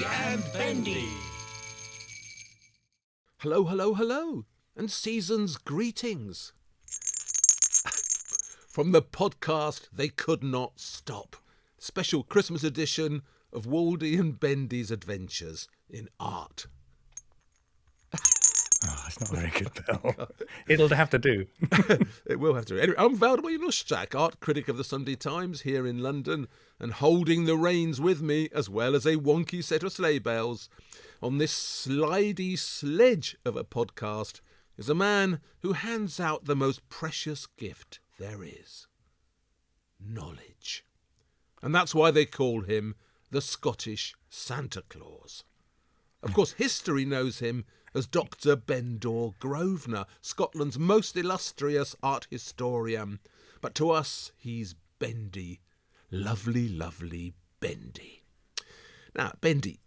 Waldy and Bendy. Hello, hello, hello, and season's greetings. From the podcast They Could Not Stop, special Christmas edition of Waldy and Bendy's Adventures in Art. Oh, it's not a very good bell. It'll have to do. It will have to. Anyway, I'm Waldy and Bendy, art critic of the Sunday Times here in London, and holding the reins with me, as well as a wonky set of sleigh bells, on this slidey sledge of a podcast, is a man who hands out the most precious gift there is: knowledge. And that's why they call him the Scottish Santa Claus. Of course, history knows him as Dr. Bendor Grosvenor, Scotland's most illustrious art historian. But to us, he's Bendy. Lovely, lovely Bendy. Now, Bendy,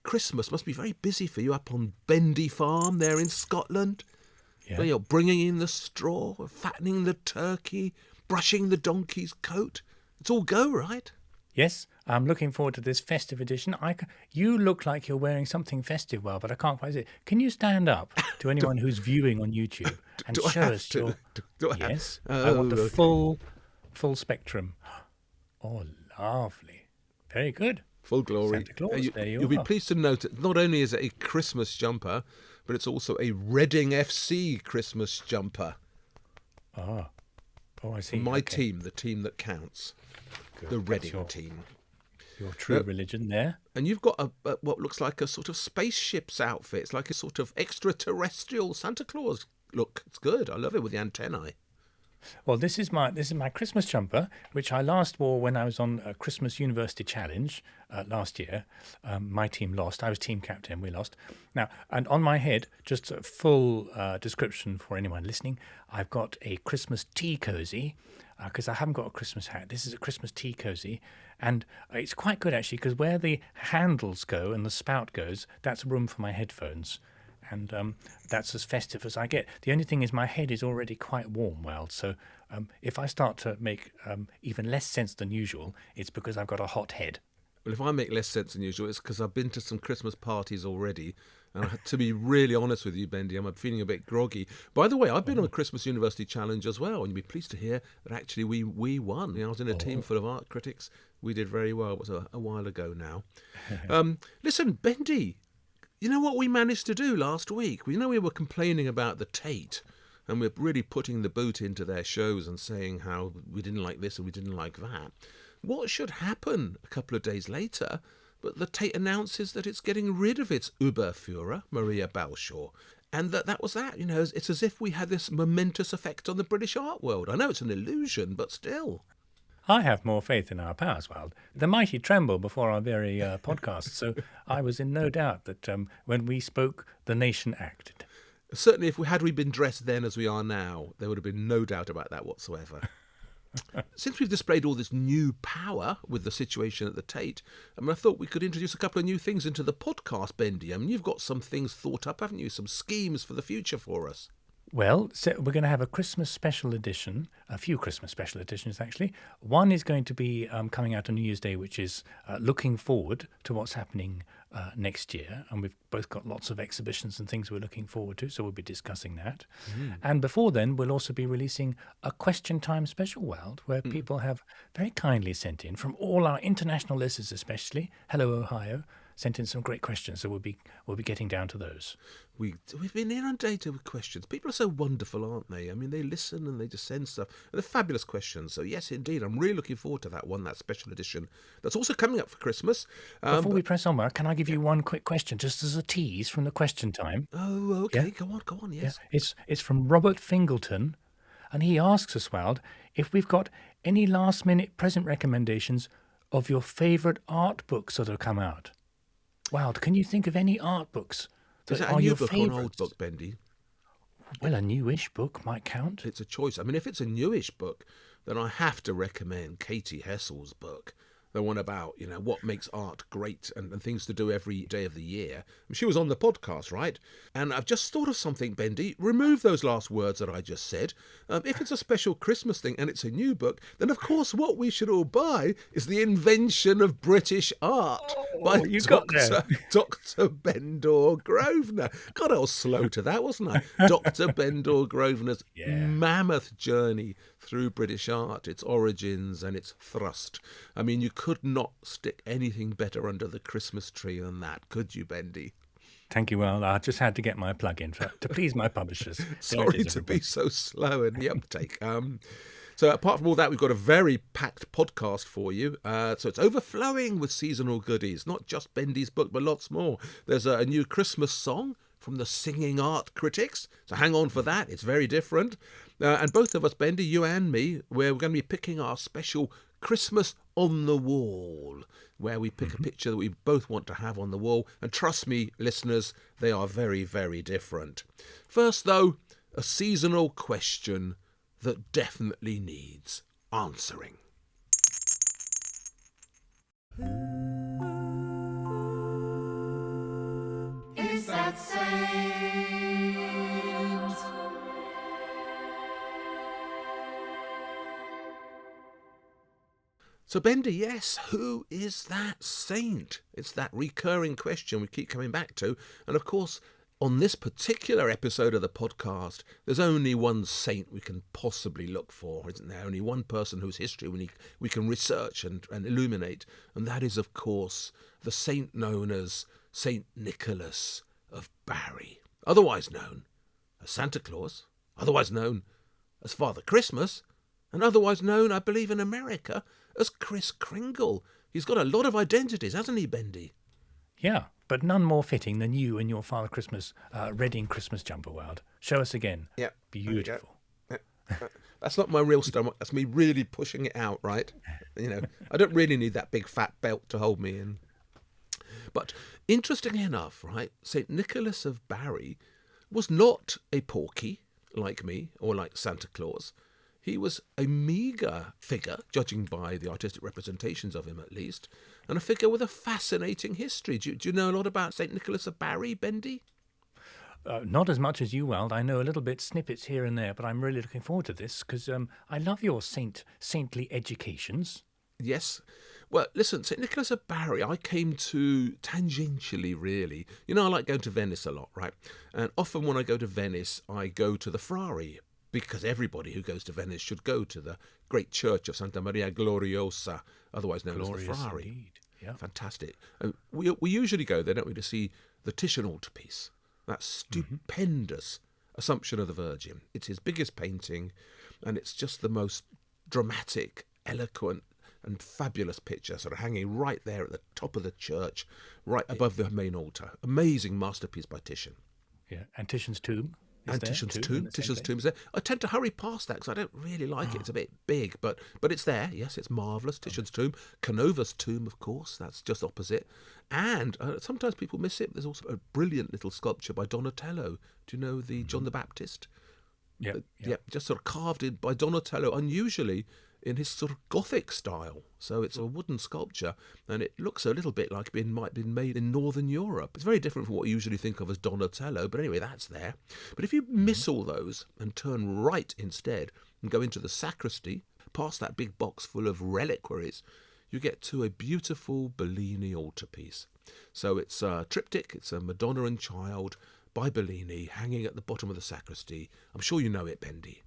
Christmas must be very busy for you up on Bendy Farm there in Scotland. Yeah. Where you're bringing in the straw, fattening the turkey, brushing the donkey's coat. It's all go, right? Yes, I'm looking forward to this festive edition. You look like you're wearing something festive, but I can't quite see it. Can you stand up to anyone who's viewing on YouTube and show us your... Yes, I want the full spectrum. Oh, lovely. Very good. Full glory. Santa Claus, You'll be pleased to note that not only is it a Christmas jumper, but it's also a Reading FC Christmas jumper. Oh, I see. My team, the team that counts. Good. The Reading team. Your true religion there. And you've got a what looks like a sort of spaceship's outfit. It's like a sort of extraterrestrial Santa Claus look. It's good. I love it with the antennae. Well, this is my Christmas jumper, which I last wore when I was on a Christmas University Challenge last year. My team lost. I was team captain. We lost. Now, and on my head, just a full description for anyone listening, I've got a Christmas tea cozy, because I haven't got a Christmas hat. This is a Christmas tea cozy, and it's quite good actually, because where the handles go and the spout goes, that's room for my headphones. And that's as festive as I get. The only thing is my head is already quite warm, so if I start to make even less sense than usual, it's because I've got a hot head. Well, if I make less sense than usual, it's because I've been to some Christmas parties already. And to be really honest with you, Bendy, I'm feeling a bit groggy. By the way, I've been on a Christmas University Challenge as well, and you'll be pleased to hear that actually we won. I was in a team full of art critics. We did very well. It was a while ago now. Listen, Bendy, you know what we managed to do last week? We were complaining about the Tate, and we're really putting the boot into their shows and saying how we didn't like this and we didn't like that. What should happen a couple of days later? But the Tate announces that it's getting rid of its Oberführer, Maria Balshaw, and that was that. It's as if we had this momentous effect on the British art world. I know it's an illusion, but still. I have more faith in our powers, Wild. The mighty tremble before our very podcast, so I was in no doubt that when we spoke, the nation acted. Certainly, if we been dressed then as we are now, there would have been no doubt about that whatsoever. Since we've displayed all this new power with the situation at the Tate, I thought we could introduce a couple of new things into the podcast, Bendy. You've got some things thought up, haven't you? Some schemes for the future for us. Well, so we're going to have a Christmas special edition, a few Christmas special editions actually. One is going to be coming out on New Year's Day, which is looking forward to what's happening next year. And we've both got lots of exhibitions and things we're looking forward to, so we'll be discussing that. And before then, we'll also be releasing a Question Time special, Wild, where people have very kindly sent in, from all our international listeners especially, hello Ohio, sent in some great questions, so we'll be getting down to those. We've been inundated with questions. People are so wonderful, aren't they? They listen and they just send stuff. And they're fabulous questions. So yes, indeed, I'm really looking forward to that one, that special edition. That's also coming up for Christmas. Before we press on, Mark, can I give you one quick question, just as a tease from the Question Time? Oh, okay. Yeah? Go on, yes. Yeah. It's from Robert Fingleton, and he asks us, Wild, if we've got any last-minute present recommendations of your favourite art books that have come out. Wild, can you think of any art books that Is that are a new your book favourites? or an old book, Bendy? Well, a newish book might count. It's a choice. If it's a newish book, then I have to recommend Katie Hessel's book, the one about, what makes art great and things to do every day of the year. She was on the podcast, right? And I've just thought of something, Bendy. Remove those last words that I just said. If it's a special Christmas thing and it's a new book, then of course what we should all buy is The Invention of British Art by you got there. Dr. Bendor Grosvenor. God, I was slow to that, wasn't I? Dr. Bendor Grosvenor's mammoth journey through British art, its origins and its thrust. I mean, you could not stick anything better under the Christmas tree than that, could you, Bendy? Thank you. Well, I just had to get my plug in to please my publishers. Sorry to be so slow in the uptake. So apart from all that, we've got a very packed podcast for you. So it's overflowing with seasonal goodies, not just Bendy's book, but lots more. There's a new Christmas song from the singing art critics. So hang on for that. It's very different. And both of us, Bendy, you and me, we're going to be picking our special Christmas on the wall, where we pick a picture that we both want to have on the wall. And trust me, listeners, they are very, very different. First, though, a seasonal question that definitely needs answering. Is that saint? So, Bendy, yes, who is that saint? It's that recurring question we keep coming back to. And of course, on this particular episode of the podcast, there's only one saint we can possibly look for, isn't there? Only one person whose history we can research and illuminate. And that is, of course, the saint known as Saint Nicholas of Bari, otherwise known as Santa Claus, otherwise known as Father Christmas, and otherwise known, I believe, in America as Kris Kringle. He's got a lot of identities, hasn't he, Bendy? Yeah, but none more fitting than you in your Father Christmas Reading Christmas jumper, Wild. Show us again. Yeah. Beautiful. That's not my real stomach. That's me really pushing it out, right? I don't really need that big fat belt to hold me in. But interestingly enough, right, St. Nicholas of Bari was not a porky like me or like Santa Claus. He was a meagre figure, judging by the artistic representations of him at least, and a figure with a fascinating history. Do you know a lot about St. Nicholas of Bari, Bendy? Not as much as you, Weld. I know a little bit, snippets here and there, but I'm really looking forward to this because I love your saintly educations. Yes. Well, listen, St. Nicholas of Bari, I came to tangentially, really. I like going to Venice a lot, right? And often when I go to Venice, I go to the Frari, because everybody who goes to Venice should go to the great church of Santa Maria Gloriosa, otherwise known as the Frari. Indeed. Yeah. Fantastic. We usually go there, don't we, to see the Titian altarpiece, that stupendous Assumption of the Virgin. It's his biggest painting, and it's just the most dramatic, eloquent, and fabulous picture, sort of hanging right there at the top of the church, right above the main altar. Amazing masterpiece by Titian. Yeah, and Titian's tomb. And Titian's tomb is there. I tend to hurry past that because I don't really like it. It's a bit big, but it's there. Yes, it's marvellous. Titian's tomb. Canova's tomb, of course. That's just opposite. And sometimes people miss it. There's also a brilliant little sculpture by Donatello. Do you know the John the Baptist? Yeah. Just sort of carved in by Donatello, unusually in his sort of Gothic style. So it's a wooden sculpture, and it looks a little bit like it might have been made in Northern Europe. It's very different from what you usually think of as Donatello, but anyway, that's there. But if you miss all those and turn right instead and go into the sacristy, past that big box full of reliquaries, you get to a beautiful Bellini altarpiece. So it's a triptych, it's a Madonna and Child by Bellini hanging at the bottom of the sacristy. I'm sure you know it, Bendy.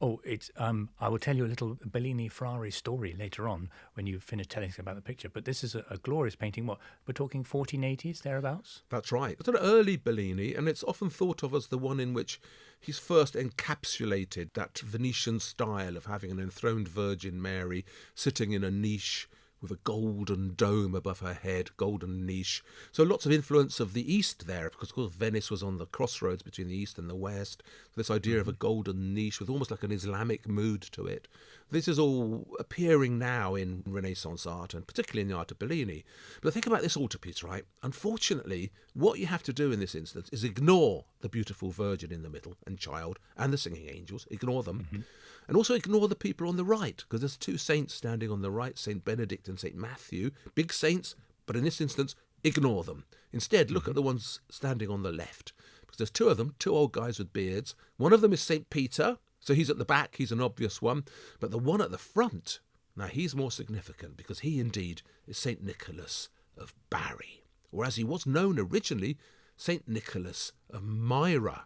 Oh, it's. I will tell you a little Bellini Frari story later on when you finish telling us about the picture. But this is a glorious painting. What, we're talking 1480s, thereabouts? That's right. It's an early Bellini, and it's often thought of as the one in which he's first encapsulated that Venetian style of having an enthroned Virgin Mary sitting in a niche with a golden dome above her head, golden niche. So lots of influence of the East there, because of course Venice was on the crossroads between the East and the West. So this idea of a golden niche with almost like an Islamic mood to it. This is all appearing now in Renaissance art, and particularly in the art of Bellini. But think about this altarpiece, right? Unfortunately, what you have to do in this instance is ignore the beautiful Virgin in the middle and Child and the singing angels. Ignore them. And also ignore the people on the right, because there's two saints standing on the right, St. Benedict and St. Matthew, big saints, but in this instance, ignore them. Instead, look at the ones standing on the left, because there's two of them, two old guys with beards. One of them is St. Peter, so he's at the back, he's an obvious one, but the one at the front, now he's more significant, because he indeed is St. Nicholas of Bari, or as he was known originally, St. Nicholas of Myra.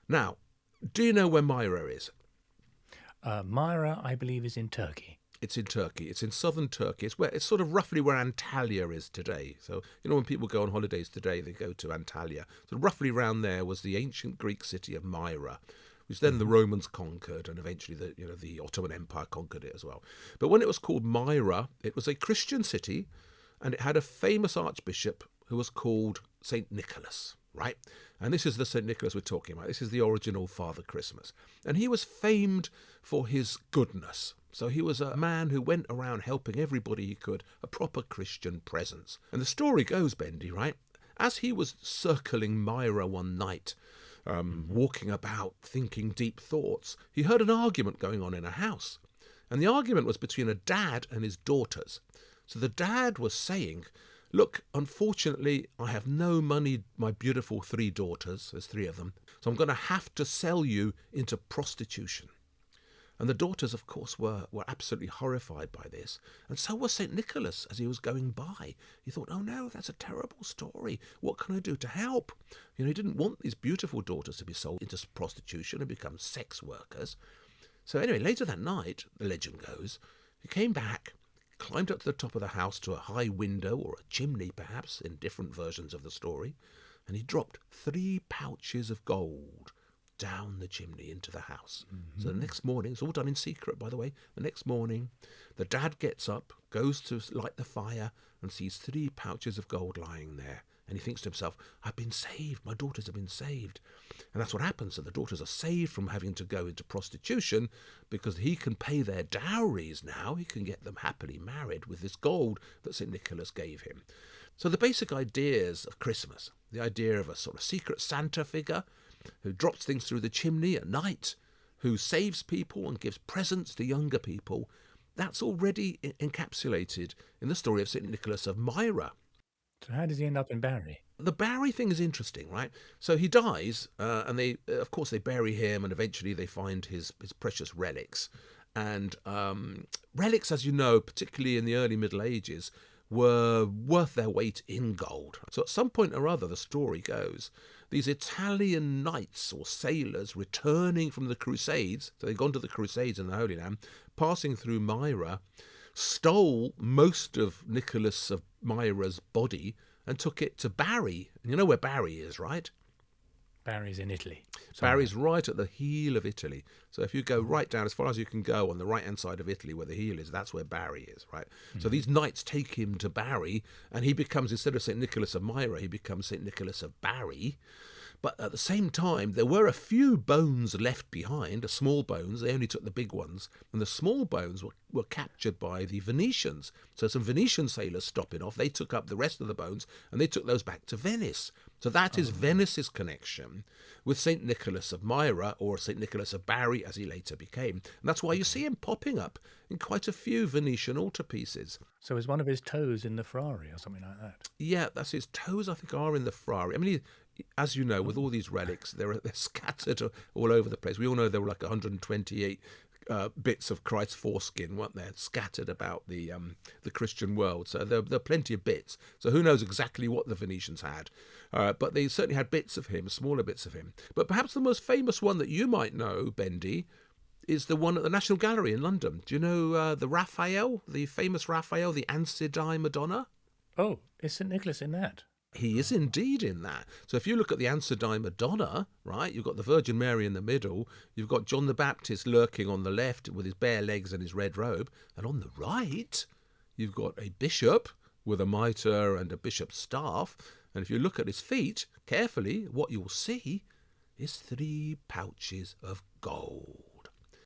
Now, do you know where Myra is? Myra, I believe, is in Turkey. It's in Turkey. It's in southern Turkey. It's sort of roughly where Antalya is today. So, when people go on holidays today, they go to Antalya. So roughly around there was the ancient Greek city of Myra, which then the Romans conquered, and eventually the Ottoman Empire conquered it as well. But when it was called Myra, it was a Christian city, and it had a famous archbishop who was called St. Nicholas, right? And this is the St. Nicholas we're talking about. This is the original Father Christmas. And he was famed for his goodness. So he was a man who went around helping everybody he could, a proper Christian presence. And the story goes, Bendy, right? As he was circling Myra one night, walking about, thinking deep thoughts, he heard an argument going on in a house. And the argument was between a dad and his daughters. So the dad was saying, look, unfortunately, I have no money, my beautiful 3 daughters, there's 3 of them, so I'm going to have to sell you into prostitution. And the daughters, of course, were absolutely horrified by this. And so was St. Nicholas as he was going by. He thought, oh no, that's a terrible story. What can I do to help? He didn't want these beautiful daughters to be sold into prostitution and become sex workers. So anyway, later that night, the legend goes, he came back, climbed up to the top of the house to a high window or a chimney perhaps in different versions of the story, and he dropped 3 pouches of gold down the chimney into the house. So the next morning, it's all done in secret, by the way, the next morning, the dad gets up, goes to light the fire, and sees 3 pouches of gold lying there. And he thinks to himself, I've been saved, my daughters have been saved. And that's what happens. So the daughters are saved from having to go into prostitution because he can pay their dowries now. He can get them happily married with this gold that St. Nicholas gave him. So the basic ideas of Christmas, the idea of a sort of secret Santa figure who drops things through the chimney at night, who saves people and gives presents to younger people, that's already encapsulated in the story of St. Nicholas of Myra. So how does he end up in Bari? The Bari thing is interesting, right? So he dies, and they, of course, they bury him, and eventually they find his precious relics. And relics, as you know, particularly in the early Middle Ages, were worth their weight in gold. So at some point or other, the story goes, these Italian knights or sailors returning from the Crusades, so they'd gone to the Crusades in the Holy Land, passing through Myra, stole most of Nicholas of Myra's body and took it to Bari. And you know where Bari is, right? Bari's in Italy. Bari's right at the heel of Italy. So if you go right down as far as you can go on the right-hand side of Italy where the heel is, that's where Bari is, right? So these knights take him to Bari, and he becomes, instead of St. Nicholas of Myra, he becomes St. Nicholas of Bari. But at the same time, there were a few bones left behind, small bones. They only took the big ones. And the small bones were captured by the Venetians. So some Venetian sailors stopping off, they took up the rest of the bones, and they took those back to Venice. So that is Venice's connection with St. Nicholas of Myra, or St. Nicholas of Bari, as he later became. And that's why you see him popping up in quite a few Venetian altarpieces. So is one of his toes in the Ferrari or something like that? Yeah, that's his toes, I think, are in the Ferrari. I mean, as you know, with all these relics, they're scattered all over the place. We all know there were like 128 bits of Christ's foreskin, weren't there, scattered about the Christian world. So there are plenty of bits. So who knows exactly what the Venetians had. But they certainly had bits of him, smaller bits of him. But perhaps the most famous one that you might know, Bendy, is the one at the National Gallery in London. Do you know the Raphael, the famous Raphael, the Ansidai Madonna? Oh, is St. Nicholas in that? He is indeed in that. So if you look at the Ansidai Madonna, right, you've got the Virgin Mary in the middle, you've got John the Baptist lurking on the left with his bare legs and his red robe, and on the right, you've got a bishop with a mitre and a bishop's staff, and if you look at his feet carefully, what you'll see is 3 pouches of gold.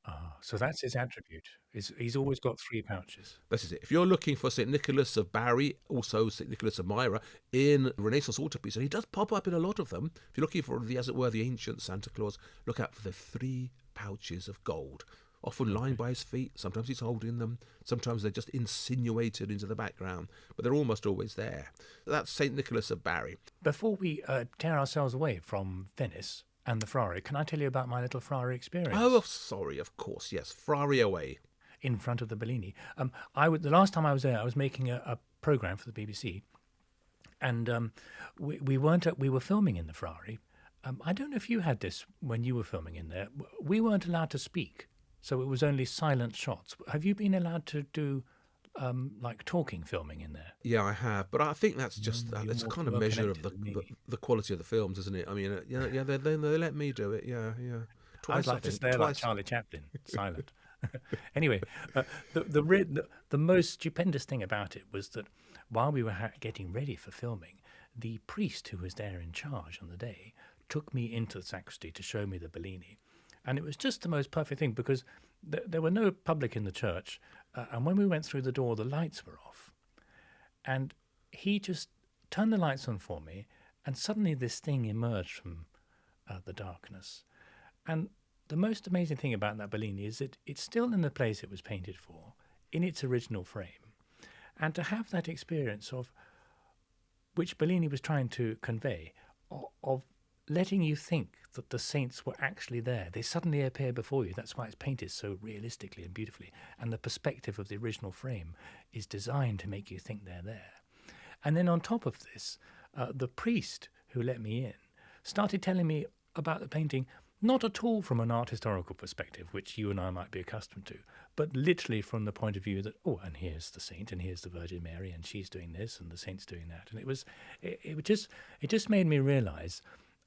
Ah, so that's his attribute. He's always got 3 pouches. This is it. If you're looking for St. Nicholas of Bari, also St. Nicholas of Myra, in Renaissance altarpiece, and he does pop up in a lot of them, if you're looking for, as it were, the ancient Santa Claus, look out for the 3 pouches of gold. often lying by his feet. Sometimes he's holding them. Sometimes they're just insinuated into the background, but they're almost always there. That's St. Nicholas of Bari. Before we tear ourselves away from Venice and the Frari, can I tell you about my little Frari experience? Oh, sorry, of course, yes. Frari away. In front of the Bellini. The last time I was there, I was making a programme for the BBC, and we were filming in the Frari. I don't know if you had this when you were filming in there. We weren't allowed to speak, so it was only silent shots. Have you been allowed to do like talking filming in there? Yeah, I have, but I think that's just it's a kind of measure of the quality of the films, isn't it? I mean, they let me do it. Yeah. Twice, I'd like to stay like Charlie Chaplin, silent. Anyway, the most stupendous thing about it was that while we were getting ready for filming, the priest who was there in charge on the day took me into the sacristy to show me the Bellini. And it was just the most perfect thing because there were no public in the church. And when we went through the door, the lights were off. And he just turned the lights on for me. And suddenly this thing emerged from the darkness. And the most amazing thing about that Bellini is that it's still in the place it was painted for, in its original frame. And to have that experience of, which Bellini was trying to convey, of letting you think that the saints were actually there. They suddenly appear before you. That's why it's painted so realistically and beautifully. And the perspective of the original frame is designed to make you think they're there. And then on top of this, the priest who let me in started telling me about the painting, not at all from an art historical perspective, which you and I might be accustomed to, but literally from the point of view that, and here's the saint, and here's the Virgin Mary, and she's doing this, and the saint's doing that. And it just made me realise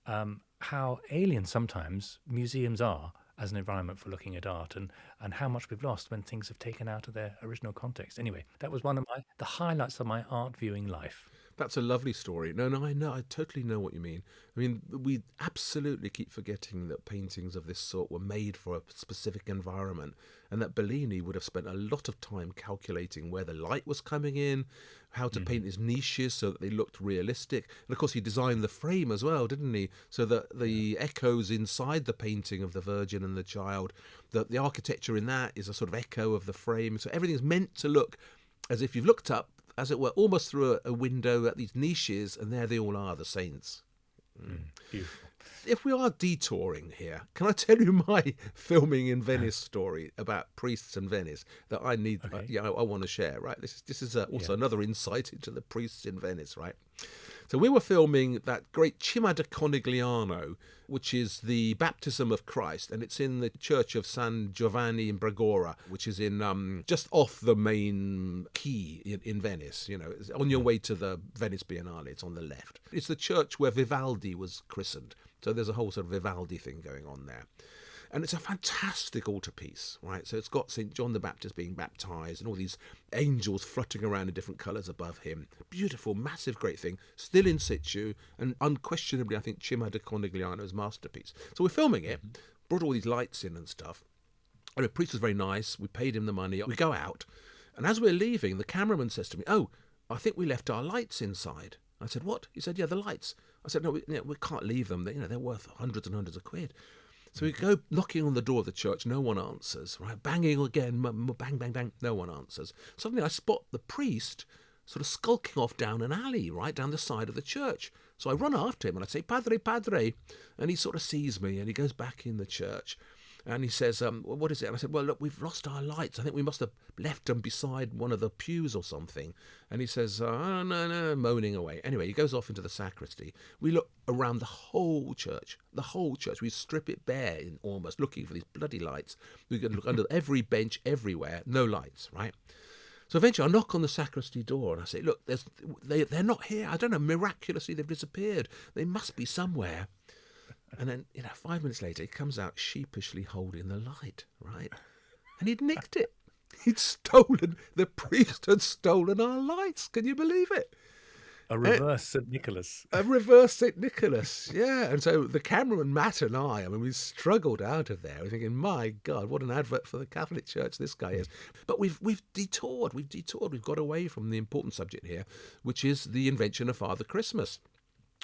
how alien sometimes museums are as an environment for looking at art, and how much we've lost when things have taken out of their original context. Anyway, that was one of the highlights of my art viewing life. That's a lovely story. No, I know. I totally know what you mean. I mean, we absolutely keep forgetting that paintings of this sort were made for a specific environment, and that Bellini would have spent a lot of time calculating where the light was coming in, how to paint his niches so that they looked realistic. And of course, he designed the frame as well, didn't he? So that the echoes inside the painting of the Virgin and the Child, that the architecture in that is a sort of echo of the frame. So everything's meant to look as if you've looked up, as it were, almost through a window at these niches, and there they all are, the saints. Beautiful. If we are detouring here, can I tell you my filming in Venice story about priests in Venice that I need? Okay. I want to share. Right, this is also another insight into the priests in Venice. Right, so we were filming that great Cima di Conigliano, which is the baptism of Christ, and it's in the church of San Giovanni in Bregora, which is in just off the main quay in Venice. You know, it's on your way to the Venice Biennale. It's on the left. It's the church where Vivaldi was christened. So there's a whole sort of Vivaldi thing going on there. And it's a fantastic altarpiece, right? So it's got St. John the Baptist being baptised and all these angels fluttering around in different colours above him. Beautiful, massive, great thing. Still in situ, and unquestionably, I think, Cima di Conigliano's masterpiece. So we're filming it, brought all these lights in and stuff. And the priest was very nice. We paid him the money. We go out. And as we're leaving, the cameraman says to me, I think we left our lights inside. I said, what? He said, yeah, the lights. I said, no, we can't leave them. They're worth hundreds and hundreds of quid. So we go knocking on the door of the church. No one answers. Right, banging again. Bang, bang, bang. No one answers. Suddenly I spot the priest sort of skulking off down an alley, right down the side of the church. So I run after him and I say, Padre, Padre. And he sort of sees me and he goes back in the church. And he says, what is it? And I said, well, look, we've lost our lights. I think we must have left them beside one of the pews or something. And he says, no, moaning away. Anyway, he goes off into the sacristy. We look around the whole church. We strip it bare, almost looking for these bloody lights. We can look under every bench, everywhere, no lights, right? So eventually I knock on the sacristy door and I say, look, they're not here. I don't know, miraculously they've disappeared. They must be somewhere. And then, 5 minutes later, he comes out sheepishly holding the light, right? And he'd nicked it. The priest had stolen our lights. Can you believe it? A reverse St. Nicholas. A reverse St. Nicholas, yeah. And so the cameraman, Matt, and I mean, we struggled out of there. We're thinking, my God, what an advert for the Catholic Church this guy is. But we've detoured. We've got away from the important subject here, which is the invention of Father Christmas.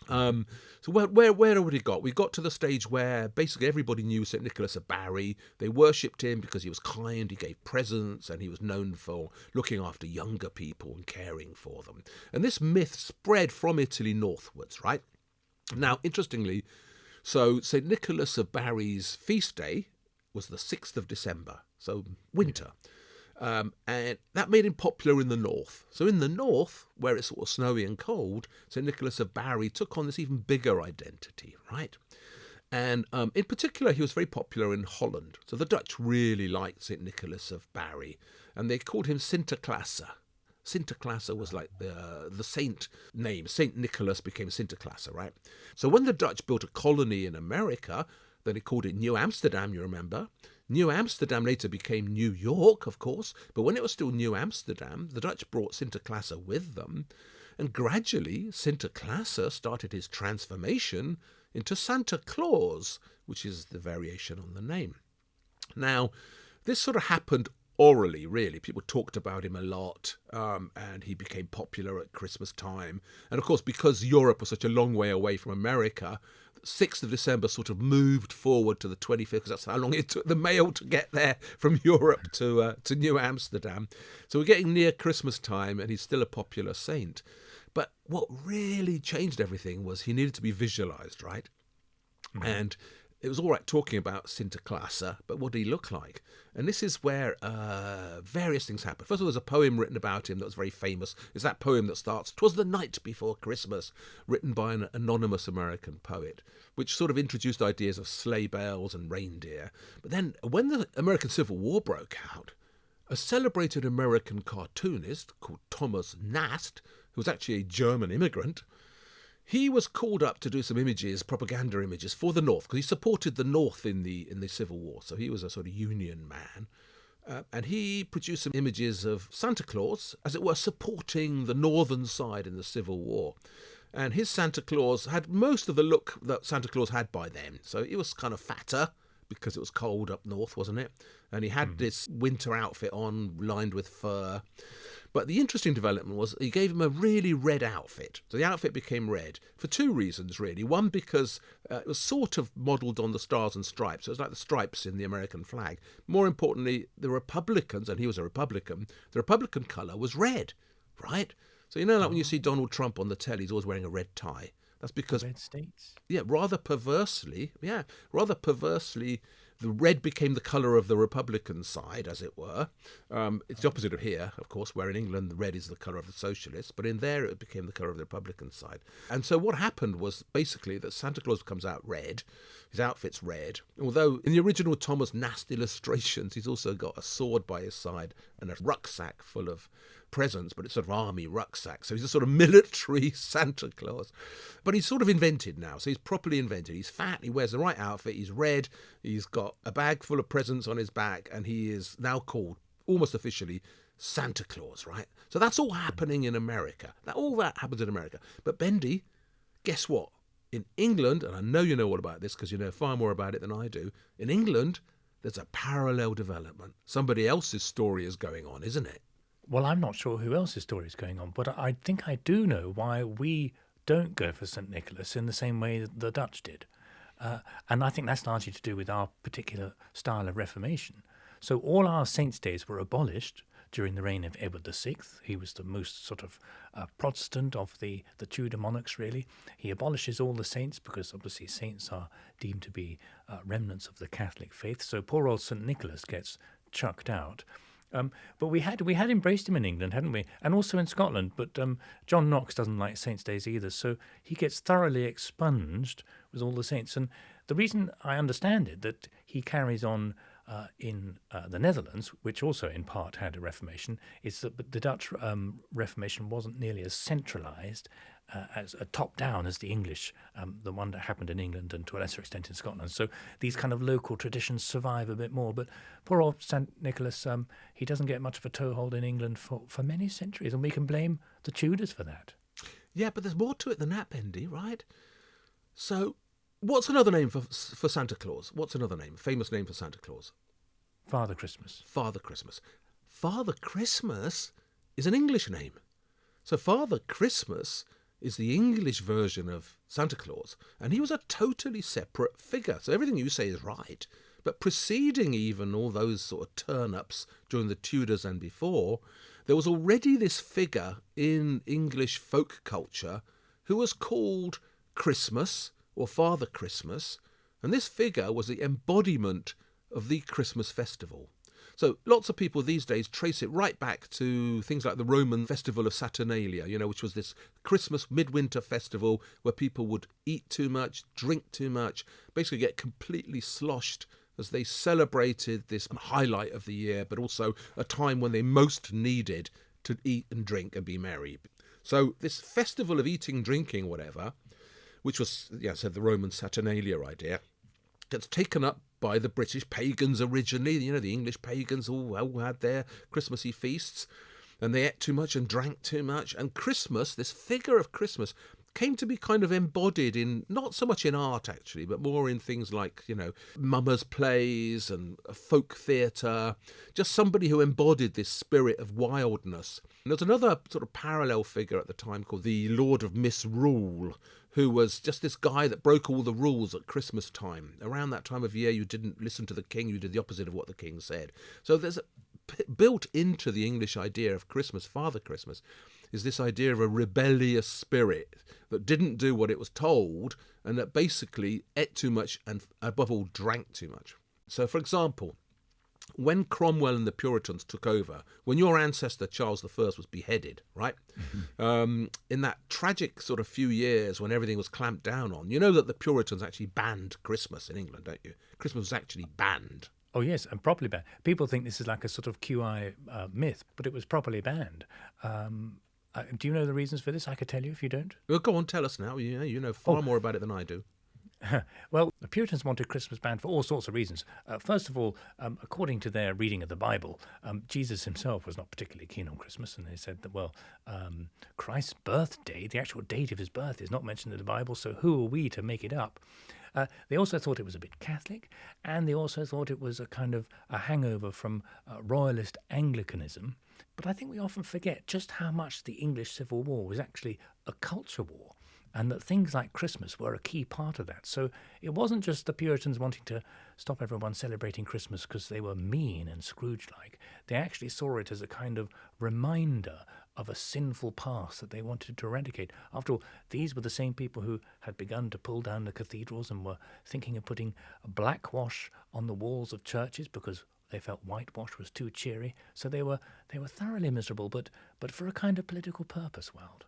So where had we got? We got to the stage where basically everybody knew St. Nicholas of Bari. They worshipped him because he was kind, he gave presents, and he was known for looking after younger people and caring for them. And this myth spread from Italy northwards, right? Now, interestingly, so St. Nicholas of Bari's feast day was the 6th of December, so winter. And that made him popular in the north. So in the north, where it's sort of snowy and cold, St. Nicholas of Bari took on this even bigger identity, right? And in particular, he was very popular in Holland. So the Dutch really liked St. Nicholas of Bari, and they called him Sinterklaas. Sinterklaas was like the saint name. St. Nicholas became Sinterklaas, right? So when the Dutch built a colony in America, then they called it New Amsterdam, you remember? New Amsterdam later became New York, of course, but when it was still New Amsterdam, the Dutch brought Sinterklaas with them, and gradually Sinterklaas started his transformation into Santa Claus, which is the variation on the name. Now, this sort of happened orally, really. People talked about him a lot, and he became popular at Christmas time. And of course, because Europe was such a long way away from America, 6th of December sort of moved forward to the 25th, because that's how long it took the mail to get there from Europe to New Amsterdam. So we're getting near Christmas time, and he's still a popular saint. But what really changed everything was he needed to be visualized, right? Mm-hmm. And it was all right talking about Sinterklaas, but what did he look like? And this is where various things happened. First of all, there's a poem written about him that was very famous. It's that poem that starts, "'Twas the night before Christmas," written by an anonymous American poet, which sort of introduced ideas of sleigh bells and reindeer. But then when the American Civil War broke out, a celebrated American cartoonist called Thomas Nast, who was actually a German immigrant, he was called up to do some images, propaganda images, for the North, because he supported the North in the Civil War. So he was a sort of Union man. And he produced some images of Santa Claus, as it were, supporting the northern side in the Civil War. And his Santa Claus had most of the look that Santa Claus had by then. So it was kind of fatter, because it was cold up north, wasn't it? And he had this winter outfit on, lined with fur. But the interesting development was he gave him a really red outfit. So the outfit became red for two reasons, really. One, because it was sort of modelled on the stars and stripes. So it was like the stripes in the American flag. More importantly, the Republicans, and he was a Republican, the Republican colour was red, right? So you know, like when you see Donald Trump on the telly, he's always wearing a red tie. That's because, red states. Yeah, rather perversely, the red became the colour of the Republican side, as it were. It's the opposite of here, of course, where in England the red is the colour of the socialists, but in there it became the colour of the Republican side. And so what happened was basically that Santa Claus comes out red, his outfit's red, although in the original Thomas Nast illustrations he's also got a sword by his side and a rucksack full of presents, but it's sort of army rucksack. So he's a sort of military Santa Claus. But he's sort of invented now. So he's properly invented. He's fat, he wears the right outfit, he's red, he's got a bag full of presents on his back, and he is now called, almost officially, Santa Claus, right? So that's all happening in America. All that happens in America. But Bendy, guess what? In England, and I know you know all about this because you know far more about it than I do, in England, there's a parallel development. Somebody else's story is going on, isn't it? Well, I'm not sure who else's story is going on, but I think I do know why we don't go for St. Nicholas in the same way that the Dutch did. And I think that's largely to do with our particular style of Reformation. So all our saints' days were abolished during the reign of Edward VI. He was the most sort of Protestant of the Tudor monarchs, really. He abolishes all the saints because obviously saints are deemed to be remnants of the Catholic faith. So poor old St. Nicholas gets chucked out. But we had embraced him in England, hadn't we? And also in Scotland. But John Knox doesn't like Saints' Days either, so he gets thoroughly expunged with all the saints. And the reason I understand it, that he carries on in the Netherlands, which also in part had a Reformation, is that the Dutch Reformation wasn't nearly as centralised as top-down as the English, the one that happened in England and to a lesser extent in Scotland. So these kind of local traditions survive a bit more. But poor old St. Nicholas, he doesn't get much of a toehold in England for many centuries, and we can blame the Tudors for that. Yeah, but there's more to it than that, Bendy, right? So what's another name for Santa Claus? What's another name, famous name for Santa Claus? Father Christmas. Father Christmas. Father Christmas is an English name. So Father Christmas is the English version of Santa Claus, and he was a totally separate figure. So everything you say is right, but preceding even all those sort of turn-ups during the Tudors and before, there was already this figure in English folk culture who was called Christmas or Father Christmas, and this figure was the embodiment of the Christmas festival. So lots of people these days trace it right back to things like the Roman festival of Saturnalia, which was this Christmas midwinter festival where people would eat too much, drink too much, basically get completely sloshed as they celebrated this highlight of the year, but also a time when they most needed to eat and drink and be merry. So this festival of eating, drinking, whatever, which was, said the Roman Saturnalia idea, gets taken up by the British pagans originally. The English pagans all had their Christmassy feasts, and they ate too much and drank too much. And Christmas, this figure of Christmas, came to be kind of embodied in, not so much in art actually, but more in things like, mummers' plays and folk theatre, just somebody who embodied this spirit of wildness. And there's another sort of parallel figure at the time called the Lord of Misrule, who was just this guy that broke all the rules at Christmas time. Around that time of year, you didn't listen to the king, you did the opposite of what the king said. So there's built into the English idea of Christmas, Father Christmas, is this idea of a rebellious spirit that didn't do what it was told and that basically ate too much and, above all, drank too much. So, for example, when Cromwell and the Puritans took over, when your ancestor Charles I was beheaded, right? In that tragic sort of few years when everything was clamped down on, you know that the Puritans actually banned Christmas in England, don't you? Christmas was actually banned. Oh, yes, and properly banned. People think this is like a sort of QI myth, but it was properly banned. Do you know the reasons for this? I could tell you if you don't. Well, go on, tell us now. You know far more about it than I do. Well, the Puritans wanted Christmas banned for all sorts of reasons. First of all, according to their reading of the Bible, Jesus himself was not particularly keen on Christmas, and they said that, Christ's birthday, the actual date of his birth, is not mentioned in the Bible, so who are we to make it up? They also thought it was a bit Catholic, and they also thought it was a kind of a hangover from royalist Anglicanism. But I think we often forget just how much the English Civil War was actually a culture war, and that things like Christmas were a key part of that. So it wasn't just the Puritans wanting to stop everyone celebrating Christmas because they were mean and Scrooge-like. They actually saw it as a kind of reminder of a sinful past that they wanted to eradicate. After all, these were the same people who had begun to pull down the cathedrals and were thinking of putting blackwash on the walls of churches because they felt whitewash was too cheery. So they were thoroughly miserable, but for a kind of political purpose, Weld.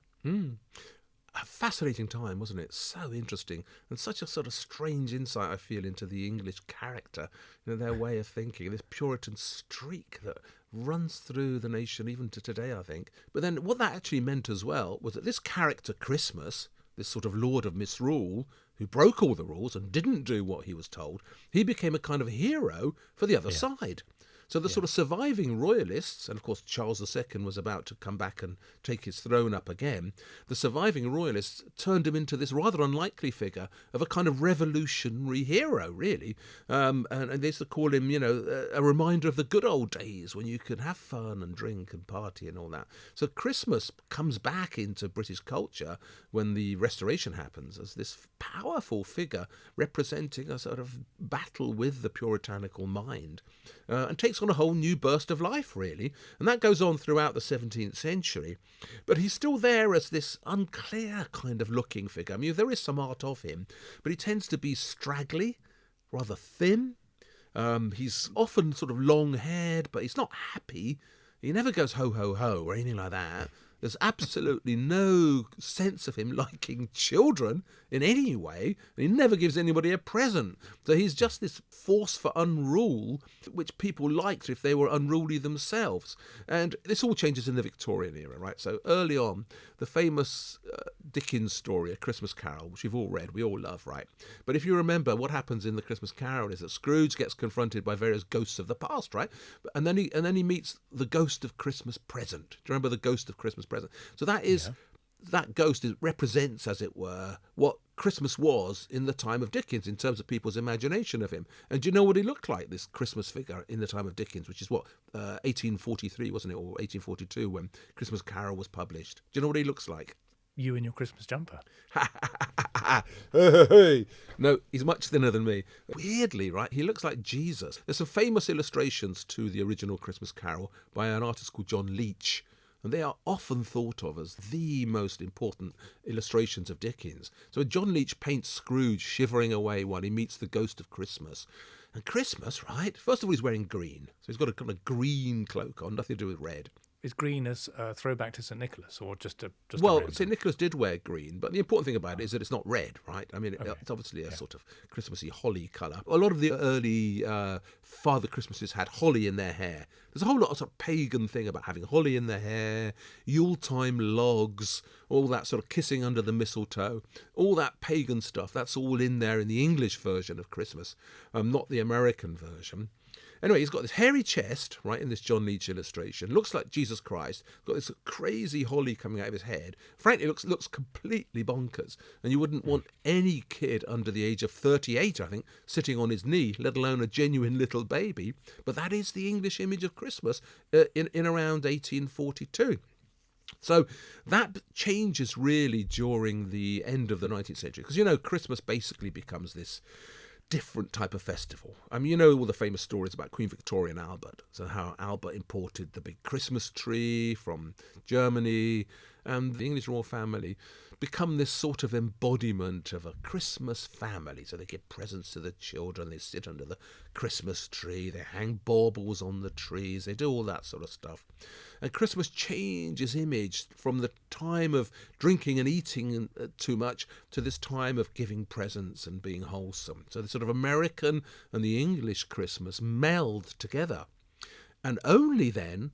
A fascinating time, wasn't it? So interesting, and such a sort of strange insight I feel into the English character, their way of thinking, this Puritan streak that runs through the nation even to today, I think. But then what that actually meant as well was that this character Christmas, this sort of Lord of Misrule, who broke all the rules and didn't do what he was told, he became a kind of hero for the other side. So the sort of surviving royalists, and of course Charles II was about to come back and take his throne up again, the surviving royalists turned him into this rather unlikely figure of a kind of revolutionary hero, really. And they used to call him, a reminder of the good old days when you could have fun and drink and party and all that. So Christmas comes back into British culture when the Restoration happens as this powerful figure representing a sort of battle with the puritanical mind, and takes on a whole new burst of life, really. And that goes on throughout the 17th century. But he's still there as this unclear kind of looking figure. I mean, there is some art of him, but he tends to be straggly, rather thin. He's often sort of long-haired, but he's not happy. He never goes ho, ho, ho or anything like that. There's absolutely no sense of him liking children in any way. And he never gives anybody a present. So he's just this force for unrule, which people liked if they were unruly themselves. And this all changes in the Victorian era, right? So early on, the famous Dickens story, A Christmas Carol, which we've all read, we all love, right? But if you remember, what happens in the Christmas Carol is that Scrooge gets confronted by various ghosts of the past, right? And then he meets the ghost of Christmas present. Do you remember the ghost of Christmas present? So that is that ghost represents, as it were, what Christmas was in the time of Dickens in terms of people's imagination of him. And do you know what he looked like, this Christmas figure in the time of Dickens, which is 1843, wasn't it, or 1842 when Christmas Carol was published? Do you know what he looks like? you in your Christmas jumper. Hey. No, he's much thinner than me. Weirdly, right, he looks like Jesus. There's some famous illustrations to the original Christmas Carol by an artist called John Leech, and they are often thought of as the most important illustrations of Dickens. So John Leech paints Scrooge shivering away while he meets the ghost of Christmas. And Christmas, right, first of all, he's wearing green. So he's got a kind of green cloak on, nothing to do with red. Is green as a throwback to St. Nicholas, or just a Well, random? St. Nicholas did wear green, but the important thing about it is that it's not red, right? I mean, Okay. it's obviously a sort of Christmassy holly colour. A lot of the early Father Christmases had holly in their hair. There's a whole lot of, sort of pagan thing about having holly in their hair, Yuletime logs, all that sort of kissing under the mistletoe, all that pagan stuff. That's all in there in the English version of Christmas, not the American version. Anyway, he's got this hairy chest, right, in this John Leech illustration. Looks like Jesus Christ. Got this crazy holly coming out of his head. Frankly, looks completely bonkers. And you wouldn't want any kid under the age of 38, I think, sitting on his knee, let alone a genuine little baby. But that is the English image of Christmas in around 1842. So that changes really during the end of the 19th century. Because, you know, Christmas basically becomes this different type of festival. I mean, you know all the famous stories about Queen Victoria and Albert. So how Albert imported the big Christmas tree from Germany, and the English royal family become this sort of embodiment of a Christmas family. So they give presents to the children, they sit under the Christmas tree, they hang baubles on the trees, they do all that sort of stuff. And Christmas changes image from the time of drinking and eating too much to this time of giving presents and being wholesome. So the sort of American and the English Christmas meld together. And only then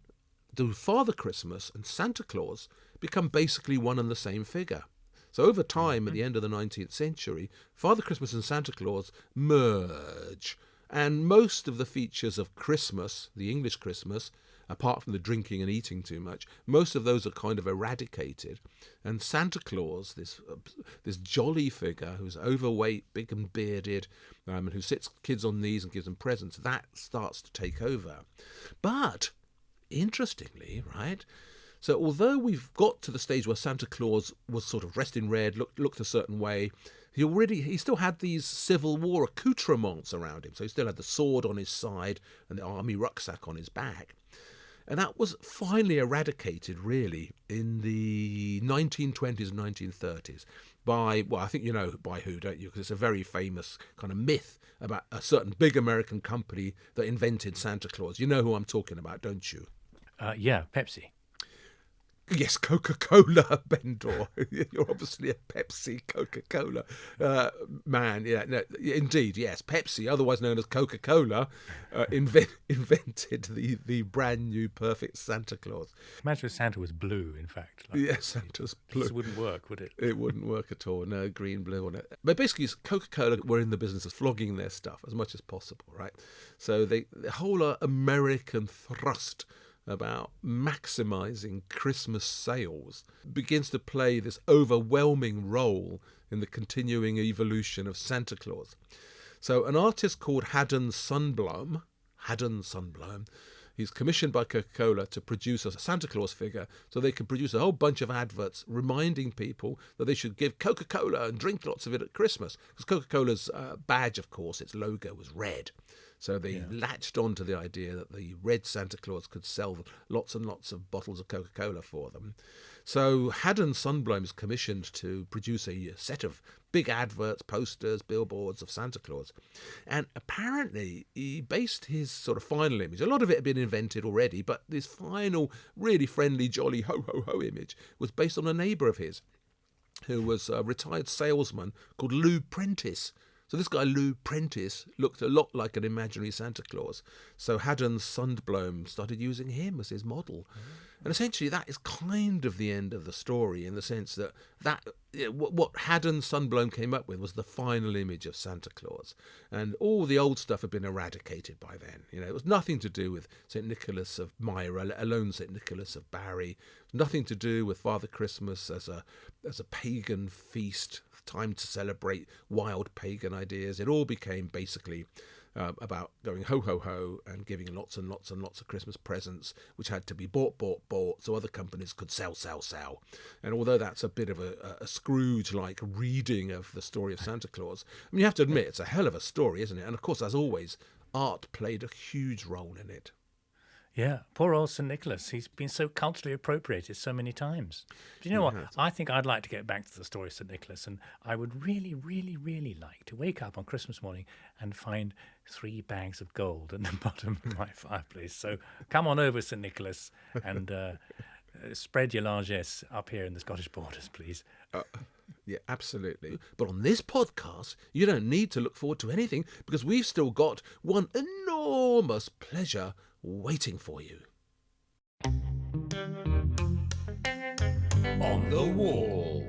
do Father Christmas and Santa Claus become basically one and the same figure. So over time, at the end of the 19th century, Father Christmas and Santa Claus merge. And most of the features of Christmas, the English Christmas, apart from the drinking and eating too much, most of those are kind of eradicated. And Santa Claus, this jolly figure who's overweight, big and bearded, and who sits kids on knees and gives them presents, that starts to take over. But, interestingly, right, so although we've got to the stage where Santa Claus was sort of dressed in red, looked a certain way, he still had these Civil War accoutrements around him. So he still had the sword on his side and the army rucksack on his back. And that was finally eradicated, really, in the 1920s and 1930s by, well, I think you know by who, don't you? Because it's a very famous kind of myth about a certain big American company that invented Santa Claus. You know who I'm talking about, don't you? Yeah, Pepsi. Yes, Coca-Cola, Bendor. You're obviously a Pepsi, Coca-Cola man. Yeah, no, indeed, yes. Pepsi, otherwise known as Coca-Cola, invented the brand new perfect Santa Claus. Imagine if Santa was blue, in fact. Like, Yes, Santa's blue. this wouldn't work, would it? It wouldn't work at all. No, green, blue on it. But basically, Coca-Cola were in the business of flogging their stuff as much as possible, right? So the whole American thrust about maximising Christmas sales begins to play this overwhelming role in the continuing evolution of Santa Claus. So an artist called Haddon Sundblom, he's commissioned by Coca-Cola to produce a Santa Claus figure so they can produce a whole bunch of adverts reminding people that they should give Coca-Cola and drink lots of it at Christmas. Because Coca-Cola's badge, of course, its logo was red. So they latched on to the idea that the red Santa Claus could sell lots and lots of bottles of Coca-Cola for them. So Haddon Sundblom is commissioned to produce a set of big adverts, posters, billboards of Santa Claus. And apparently he based his sort of final image, a lot of it had been invented already, but this final really friendly, jolly ho-ho-ho image was based on a neighbour of his who was a retired salesman called Lou Prentice. So this guy, Lou Prentice, looked a lot like an imaginary Santa Claus. So Haddon Sundblom started using him as his model. And essentially that is kind of the end of the story in the sense that what Haddon Sundblom came up with was the final image of Santa Claus. And all the old stuff had been eradicated by then. You know, it was nothing to do with St. Nicholas of Myra, let alone St. Nicholas of Bari. Nothing to do with Father Christmas as a pagan feast, time to celebrate wild pagan ideas. It all became basically about going ho, ho, ho and giving lots and lots and lots of Christmas presents, which had to be bought, so other companies could sell, sell, sell. And although that's a bit of a Scrooge-like reading of the story of Santa Claus, I mean, you have to admit, it's a hell of a story, isn't it? And of course, as always, art played a huge role in it. Yeah, poor old St. Nicholas. He's been so culturally appropriated so many times. Do you know what? I think I'd like to get back to the story of St. Nicholas, and I would really, really, really like to wake up on Christmas morning and find 3 bags of gold at the bottom of my fireplace. So come on over, St. Nicholas, and spread your largesse up here in the Scottish borders, please. Yeah, absolutely. But on this podcast, you don't need to look forward to anything because we've still got one enormous pleasure waiting for you. On the wall.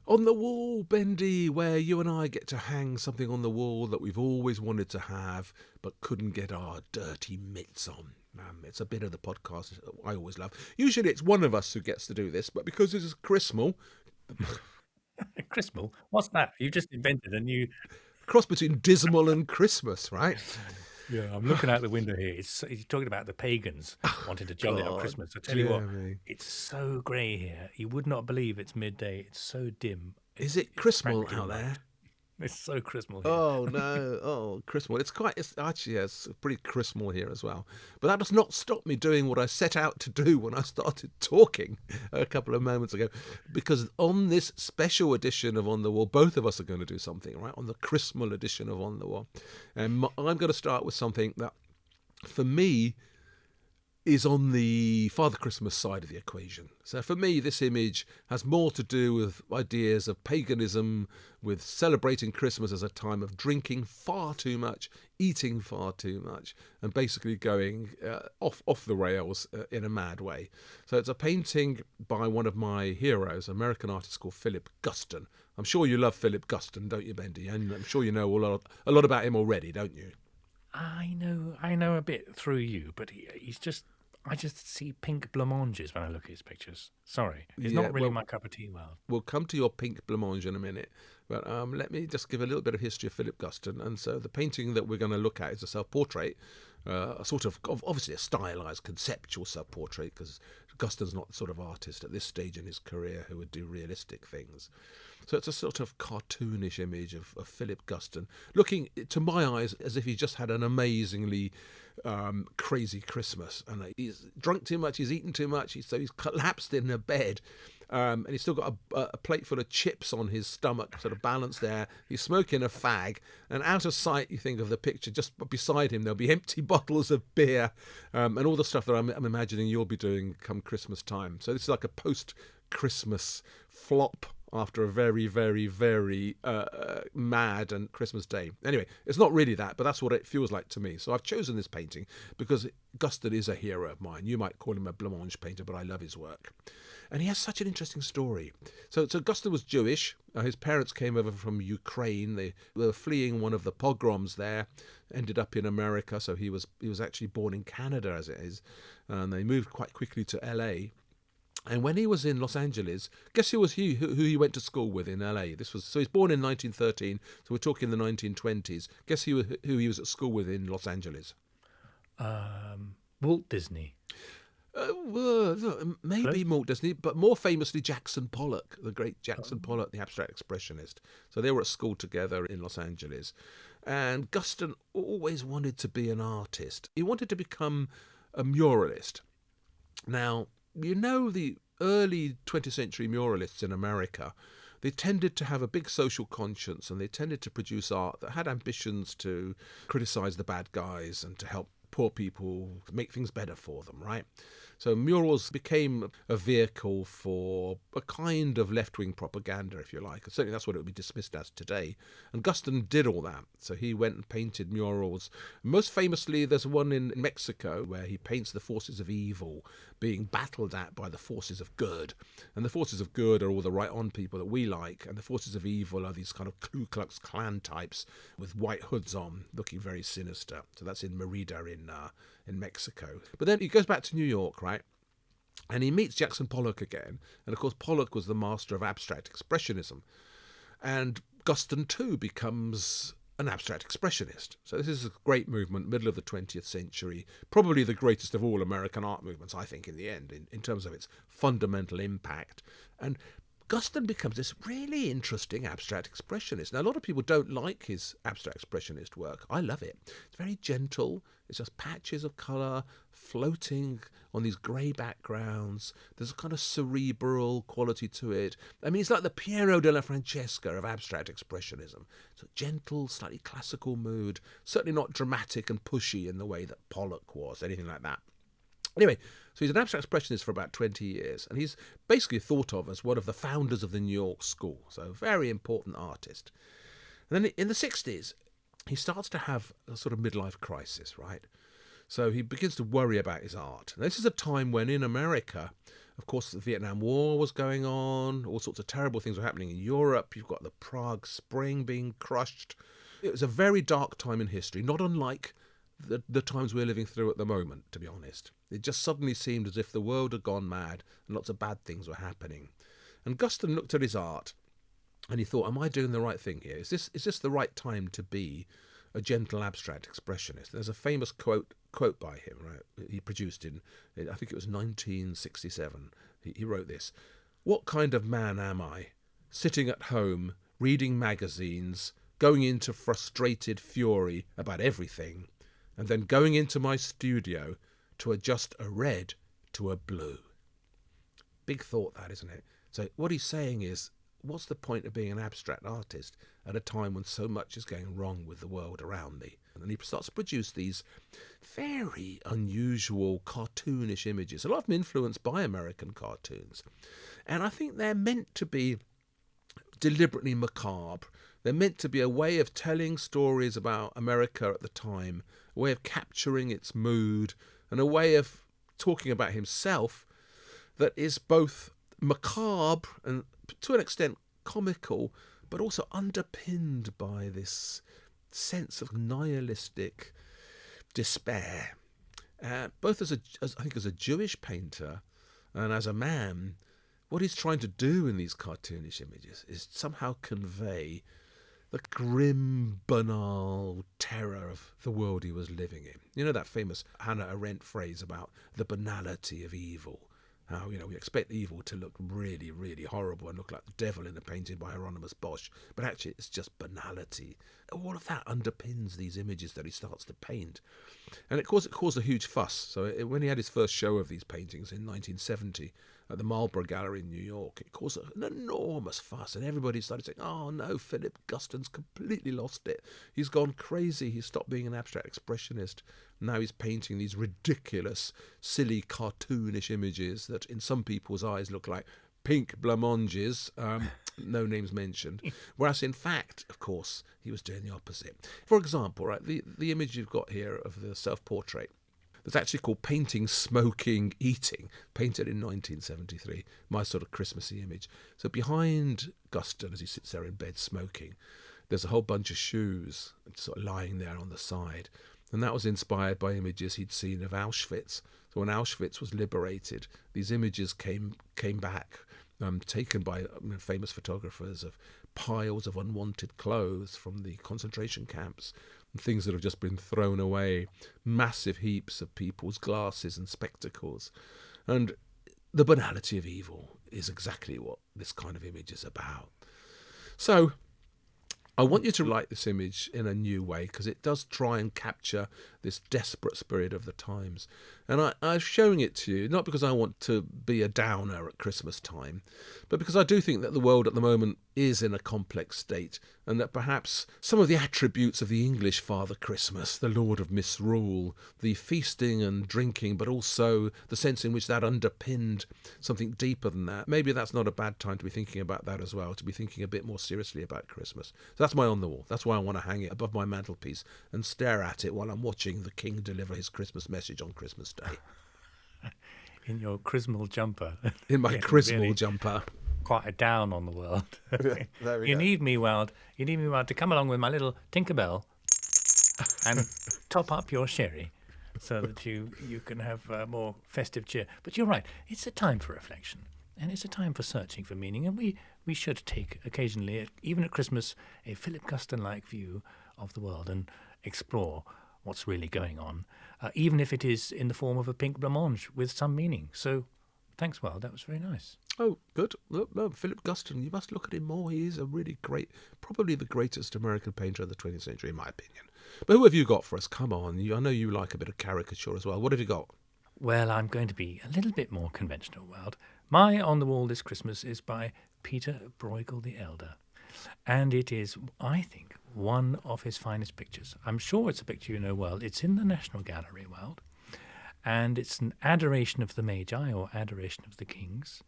On the wall, Bendy, where you and I get to hang something on the wall that we've always wanted to have but couldn't get our dirty mitts on. It's a bit of the podcast I always love. Usually it's one of us who gets to do this, but because this is Christmas... Christmas? What's that? You just invented a new... cross between dismal and Christmas, right? Yeah, I'm looking out the window here. He's talking about the pagans wanting to jolly up Christmas. I tell you what, it's so grey here. You would not believe it's midday. It's so dim. Is it Christmas out there? It's so Christmas here. Oh, no. Oh, Christmas. It's actually, it's pretty Christmas here as well. But that does not stop me doing what I set out to do when I started talking a couple of moments ago. Because on this special edition of On the Wall, both of us are going to do something, right? On the Christmas edition of On the Wall. And I'm going to start with something that, for me, is on the Father Christmas side of the equation. So for me, this image has more to do with ideas of paganism, with celebrating Christmas as a time of drinking far too much, eating far too much, and basically going off the rails in a mad way. So it's a painting by one of my heroes, an American artist called Philip Gustin. I'm sure you love Philip Gustin, don't you, Bendy? And I'm sure you know a lot about him already, don't you? I know a bit through you, but he's just... I just see pink blancmanges when I look at his pictures. Sorry, it's not really my cup of tea. Well, we'll come to your pink blancmange in a minute, but let me just give a little bit of history of Philip Gustin. And so the painting that we're going to look at is a self-portrait, a sort of obviously a stylized conceptual self-portrait, because Gustin's not the sort of artist at this stage in his career who would do realistic things. So it's a sort of cartoonish image of Philip Gustin, looking, to my eyes, as if he just had an amazingly crazy Christmas. And he's drunk too much, he's eaten too much, so he's collapsed in a bed. And he's still got a plate full of chips on his stomach, sort of balanced there. He's smoking a fag, and out of sight, you think of the picture, just beside him, there'll be empty bottles of beer and all the stuff that I'm imagining you'll be doing come Christmas time. So this is like a post-Christmas flop after a very, very, very mad and Christmas day. Anyway, it's not really that, but that's what it feels like to me. So I've chosen this painting because Gustin is a hero of mine. You might call him a blancmange painter, but I love his work. And he has such an interesting story. So Gustin was Jewish. His parents came over from Ukraine. They were fleeing one of the pogroms there, ended up in America. So he was actually born in Canada, as it is. And they moved quite quickly to LA. And when he was in Los Angeles, guess who he went to school with in LA? So he's born in 1913, so we're talking the 1920s. Guess who he was at school with in Los Angeles? Walt Disney. Maybe Walt Disney, but more famously Jackson Pollock, the great Jackson Pollock, the Abstract Expressionist. So they were at school together in Los Angeles. And Gustin always wanted to be an artist. He wanted to become a muralist. Now, you know, the early 20th century muralists in America, they tended to have a big social conscience, and they tended to produce art that had ambitions to criticize the bad guys and to help poor people make things better for them, right? So murals became a vehicle for a kind of left-wing propaganda, if you like. Certainly that's what it would be dismissed as today. And Gustin did all that. So he went and painted murals. Most famously, there's one in Mexico where he paints the forces of evil being battled at by the forces of good. And the forces of good are all the right-on people that we like, and the forces of evil are these kind of Ku Klux Klan types with white hoods on, looking very sinister. So that's in Mérida in Mexico. But then he goes back to New York, right? And he meets Jackson Pollock again. And of course, Pollock was the master of abstract expressionism. And Gustin too becomes an abstract expressionist. So this is a great movement, middle of the 20th century, probably the greatest of all American art movements, I think, in the end, in terms of its fundamental impact. And Gustin becomes this really interesting abstract expressionist. Now, a lot of people don't like his abstract expressionist work. I love it. It's very gentle. It's just patches of colour floating on these grey backgrounds. There's a kind of cerebral quality to it. I mean, it's like the Piero della Francesca of abstract expressionism. It's a gentle, slightly classical mood, certainly not dramatic and pushy in the way that Pollock was, anything like that. Anyway, so he's an abstract expressionist for about 20 years, and he's basically thought of as one of the founders of the New York school, so a very important artist. And then in the 60s, he starts to have a sort of midlife crisis, right? So he begins to worry about his art. Now, this is a time when in America, of course, the Vietnam War was going on, all sorts of terrible things were happening in Europe. You've got the Prague Spring being crushed. It was a very dark time in history, not unlike the times we're living through at the moment, to be honest. It just suddenly seemed as if the world had gone mad and lots of bad things were happening. And Gustin looked at his art and he thought, am I doing the right thing here? Is this the right time to be a gentle abstract expressionist? There's a famous quote by him, right? He produced in, I think it was 1967. He wrote this: "What kind of man am I, sitting at home, reading magazines, going into frustrated fury about everything, and then going into my studio to adjust a red to a blue?" Big thought, that, isn't it? So what he's saying is, what's the point of being an abstract artist at a time when so much is going wrong with the world around me? And he starts to produce these very unusual cartoonish images, a lot of them influenced by American cartoons. And I think they're meant to be deliberately macabre. They're meant to be a way of telling stories about America at the time, a way of capturing its mood, and a way of talking about himself that is both macabre and, to an extent, comical, but also underpinned by this sense of nihilistic despair. Both as a Jewish painter and as a man, what he's trying to do in these cartoonish images is somehow convey the grim, banal terror of the world he was living in. You know that famous Hannah Arendt phrase about the banality of evil? How, we expect evil to look really, really horrible and look like the devil in a painting by Hieronymus Bosch, but actually it's just banality. All of that underpins these images that he starts to paint. And it caused a huge fuss. So when he had his first show of these paintings in 1970 at the Marlborough Gallery in New York, it caused an enormous fuss, and everybody started saying, "Oh no, Philip Gustin's completely lost it. He's gone crazy. He's stopped being an abstract expressionist. Now he's painting these ridiculous, silly, cartoonish images that in some people's eyes look like pink blancmanges," no names mentioned. Whereas in fact, of course, he was doing the opposite. For example, right, the image you've got here of the self-portrait, that's actually called Painting, Smoking, Eating, painted in 1973, my sort of Christmassy image. So behind Gustin, as he sits there in bed smoking, there's a whole bunch of shoes sort of lying there on the side. And that was inspired by images he'd seen of Auschwitz. So when Auschwitz was liberated, these images came back, taken by famous photographers, of piles of unwanted clothes from the concentration camps, and things that have just been thrown away, massive heaps of people's glasses and spectacles. And the banality of evil is exactly what this kind of image is about. So I want you to like this image in a new way, because it does try and capture this desperate spirit of the times. And I'm showing it to you, not because I want to be a downer at Christmas time, but because I do think that the world at the moment is in a complex state, and that perhaps some of the attributes of the English Father Christmas, the Lord of Misrule, the feasting and drinking, but also the sense in which that underpinned something deeper than that, maybe that's not a bad time to be thinking about that as well, to be thinking a bit more seriously about Christmas. So that's my on the wall. That's why I want to hang it above my mantelpiece and stare at it while I'm watching the King deliver his Christmas message on Christmas Day. In your chrismal jumper. In my chrismal jumper. Quite a down on the world. There we You go. need me, Wild. You need me, Wild, to come along with my little Tinkerbell and top up your sherry so that you can have more festive cheer. But you're right. It's a time for reflection. And it's a time for searching for meaning, and we should take occasionally, even at Christmas, a Philip Gustin-like view of the world and explore what's really going on, even if it is in the form of a pink blancmange with some meaning. So thanks, Wild. That was very nice. Oh, good. Look, no, Philip Gustin, you must look at him more. He is a really great, probably the greatest American painter of the 20th century, in my opinion. But who have you got for us? Come on. I know you like a bit of caricature as well. What have you got? Well, I'm going to be a little bit more conventional, Wild. My on the wall this Christmas is by Peter Bruegel the Elder. And it is, I think, one of his finest pictures. I'm sure it's a picture you know well. It's in the National Gallery, Wild. And it's an Adoration of the Magi, or Adoration of the Kings.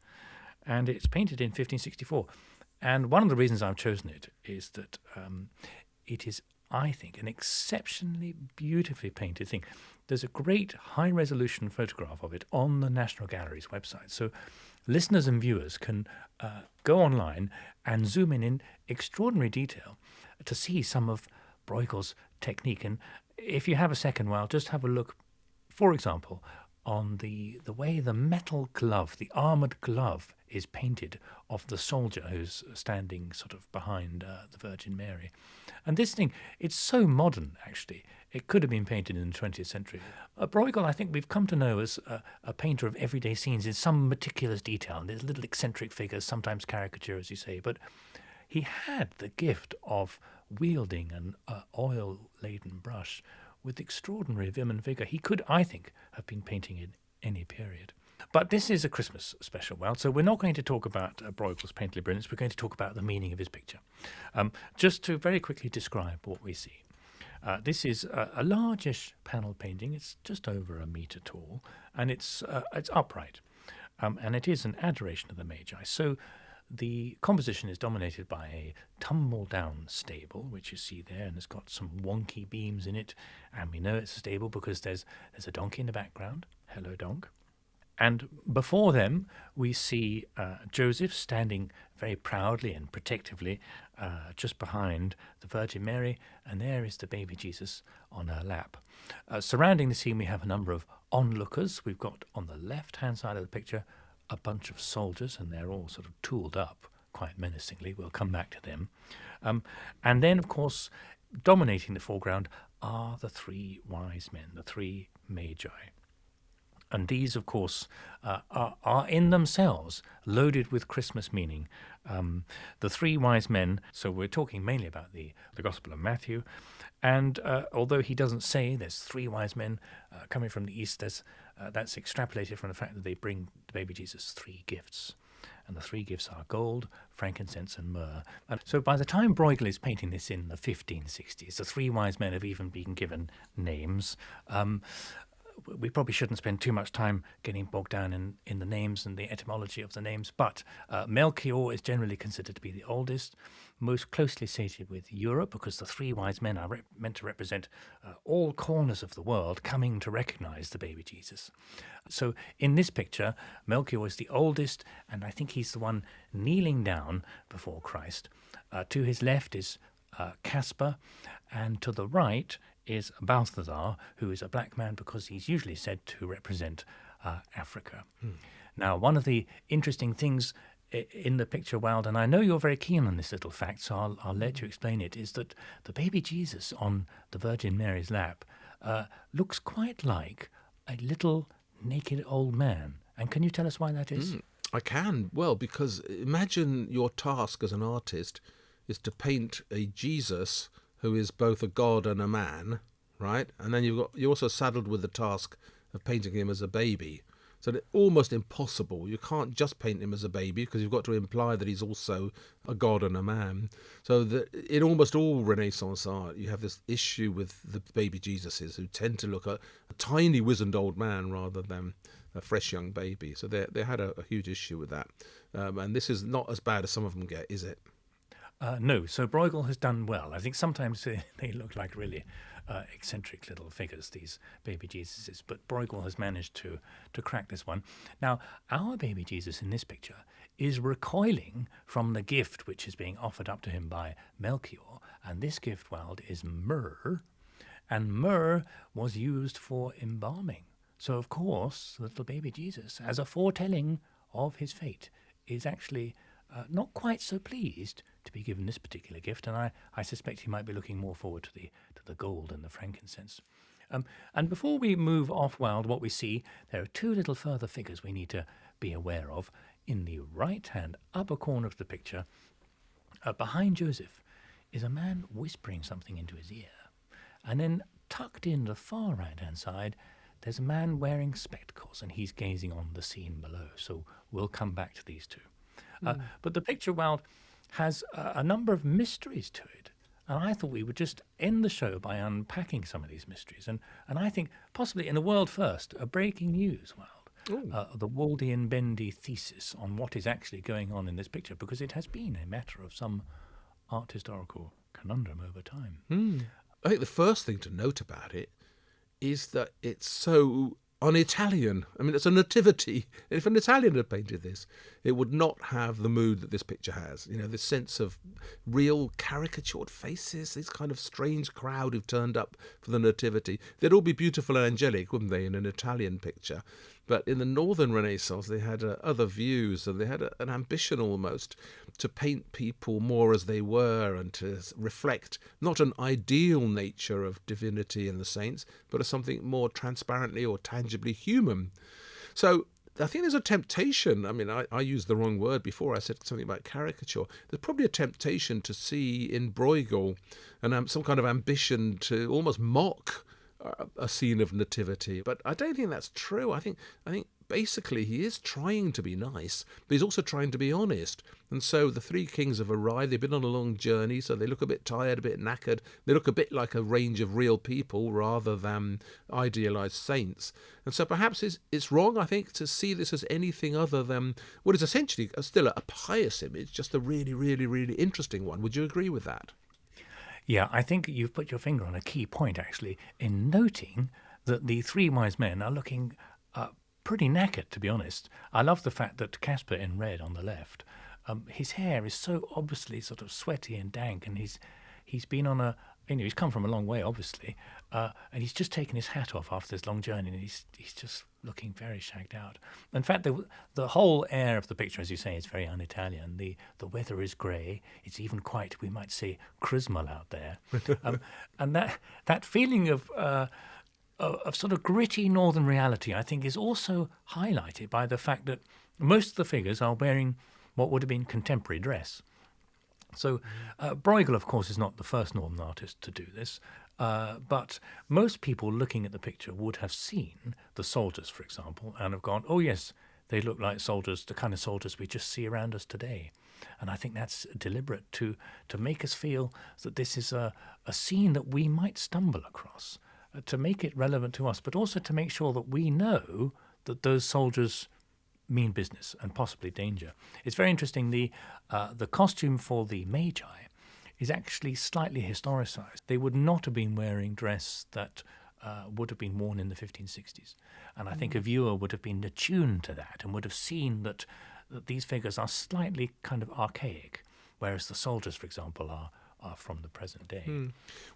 And it's painted in 1564. And one of the reasons I've chosen it is that it is, I think, an exceptionally beautifully painted thing. There's a great high-resolution photograph of it on the National Gallery's website. So listeners and viewers can go online and zoom in extraordinary detail to see some of Bruegel's technique. And if you have a second while, just have a look, for example, on the way the metal glove, the armoured glove, is painted of the soldier who's standing sort of behind the Virgin Mary. And this thing, it's so modern, actually. It could have been painted in the 20th century. Bruegel, I think we've come to know as a painter of everyday scenes in some meticulous detail. And there's little eccentric figures, sometimes caricature, as you say. But he had the gift of wielding an oil-laden brush with extraordinary vim and vigour. He could, I think, have been painting in any period. But this is a Christmas special, well, so we're not going to talk about Bruegel's painterly brilliance. We're going to talk about the meaning of his picture. Just to very quickly describe what we see. This is a largish panel painting. It's just over a metre tall, and it's upright. And it is an Adoration of the Magi. So the composition is dominated by a tumble-down stable, which you see there, and it's got some wonky beams in it. And we know it's a stable because there's a donkey in the background. Hello, donk. And before them, we see Joseph standing very proudly and protectively just behind the Virgin Mary, and there is the baby Jesus on her lap. Surrounding the scene, we have a number of onlookers. We've got on the left-hand side of the picture a bunch of soldiers, and they're all sort of tooled up quite menacingly. We'll come back to them. And then, of course, dominating the foreground are the three wise men, the three magi. And these, of course, are in themselves loaded with Christmas meaning. The three wise men, so we're talking mainly about the Gospel of Matthew. And although he doesn't say there's three wise men coming from the east, that's extrapolated from the fact that they bring the baby Jesus three gifts. And the three gifts are gold, frankincense, and myrrh. And so by the time Bruegel is painting this in the 1560s, the three wise men have even been given names. We probably shouldn't spend too much time getting bogged down in the names and the etymology of the names, but Melchior is generally considered to be the oldest, most closely associated with Europe, because the three wise men are meant to represent all corners of the world coming to recognize the baby Jesus. So in this picture, Melchior is the oldest, and I think he's the one kneeling down before Christ. To his left is Caspar, and to the right is Balthazar, who is a black man because he's usually said to represent Africa. Now, one of the interesting things in the picture, Wild, and I know you're very keen on this little fact, so I'll let you explain it, is that the baby Jesus on the Virgin Mary's lap looks quite like a little naked old man. And can you tell us why that is? I can. Well, because imagine your task as an artist is to paint a Jesus who is both a god and a man, right? And then you're also saddled with the task of painting him as a baby. So it's almost impossible. You can't just paint him as a baby because you've got to imply that he's also a god and a man. So in almost all Renaissance art, you have this issue with the baby Jesuses who tend to look a tiny wizened old man rather than a fresh young baby. So they had a huge issue with that. And this is not as bad as some of them get, is it? No, so Bruegel has done well. I think sometimes they look like really eccentric little figures, these baby Jesuses, but Bruegel has managed to crack this one. Now, our baby Jesus in this picture is recoiling from the gift which is being offered up to him by Melchior, and this gift, Wild, is myrrh, and myrrh was used for embalming. So, of course, the little baby Jesus, as a foretelling of his fate, is actually not quite so pleased to be given this particular gift, and I suspect he might be looking more forward to the gold and the frankincense. And before we move off Wild, what we see, there are two little further figures we need to be aware of. In the right-hand upper corner of the picture, behind Joseph, is a man whispering something into his ear. And then tucked in the far right-hand side, there's a man wearing spectacles, and he's gazing on the scene below. So we'll come back to these two. But the picture, Wild, has a number of mysteries to it. And I thought we would just end the show by unpacking some of these mysteries. And I think possibly in a world first, a breaking news, Wild, the Waldy and Bendy thesis on what is actually going on in this picture, because it has been a matter of some art historical conundrum over time. I think the first thing to note about it is that it's so un-Italian. I mean, it's a nativity. If an Italian had painted this, it would not have the mood that this picture has. You know, this sense of real caricatured faces, this kind of strange crowd who've turned up for the nativity. They'd all be beautiful and angelic, wouldn't they, in an Italian picture? But in the Northern Renaissance, they had other views, and they had an ambition almost to paint people more as they were and to reflect not an ideal nature of divinity and the saints, but as something more transparently or tangibly human. So I think there's a temptation. I mean, I used the wrong word before. I said something about caricature. There's probably a temptation to see in Bruegel some kind of ambition to almost mock a scene of nativity, but I don't think that's true. I think basically he is trying to be nice, but he's also trying to be honest. And so the three kings have arrived. They've been on a long journey, so they look a bit tired, a bit knackered. They look a bit like a range of real people rather than idealized saints. And so perhaps it's wrong, I think, to see this as anything other than what is essentially still a pious image, just a really, really, really interesting one. Would you agree with that? Yeah, I think you've put your finger on a key point, actually, in noting that the three wise men are looking pretty knackered, to be honest. I love the fact that Casper in red on the left, his hair is so obviously sort of sweaty and dank, and he's been on he's come from a long way, obviously, and he's just taken his hat off after this long journey, and he's just looking very shagged out. In fact, the whole air of the picture, as you say, is very un-Italian. The weather is grey. It's even quite, we might say, chrismal out there. And that feeling of sort of gritty northern reality, I think, is also highlighted by the fact that most of the figures are wearing what would have been contemporary dress. So Bruegel, of course, is not the first northern artist to do this, but most people looking at the picture would have seen the soldiers, for example, and have gone, oh yes, they look like soldiers, the kind of soldiers we just see around us today. And I think that's deliberate to make us feel that this is a scene that we might stumble across, to make it relevant to us, but also to make sure that we know that those soldiers mean business and possibly danger. It's very interesting. The costume for the Magi is actually slightly historicised. They would not have been wearing dress that would have been worn in the 1560s. And I think a viewer would have been attuned to that and would have seen that these figures are slightly kind of archaic, whereas the soldiers, for example, are from the present day.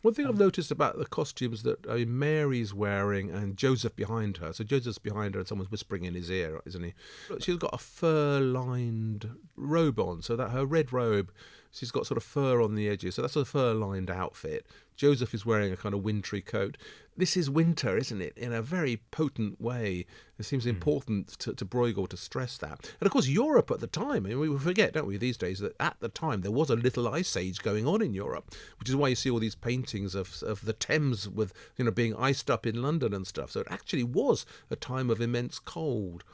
One thing I've noticed about the costumes that Mary's wearing and Joseph behind her. So Joseph's behind her and someone's whispering in his ear, isn't he? She's got a fur-lined robe on, so that her red robe, she's got sort of fur on the edges. So that's a fur-lined outfit. Joseph is wearing a kind of wintry coat. This is winter, isn't it? In a very potent way. It seems important to Bruegel to stress that. And of course, Europe at the time, I mean, we forget, don't we, these days, that at the time there was a little ice age going on in Europe, which is why you see all these paintings of the Thames with, being iced up in London and stuff. So it actually was a time of immense cold.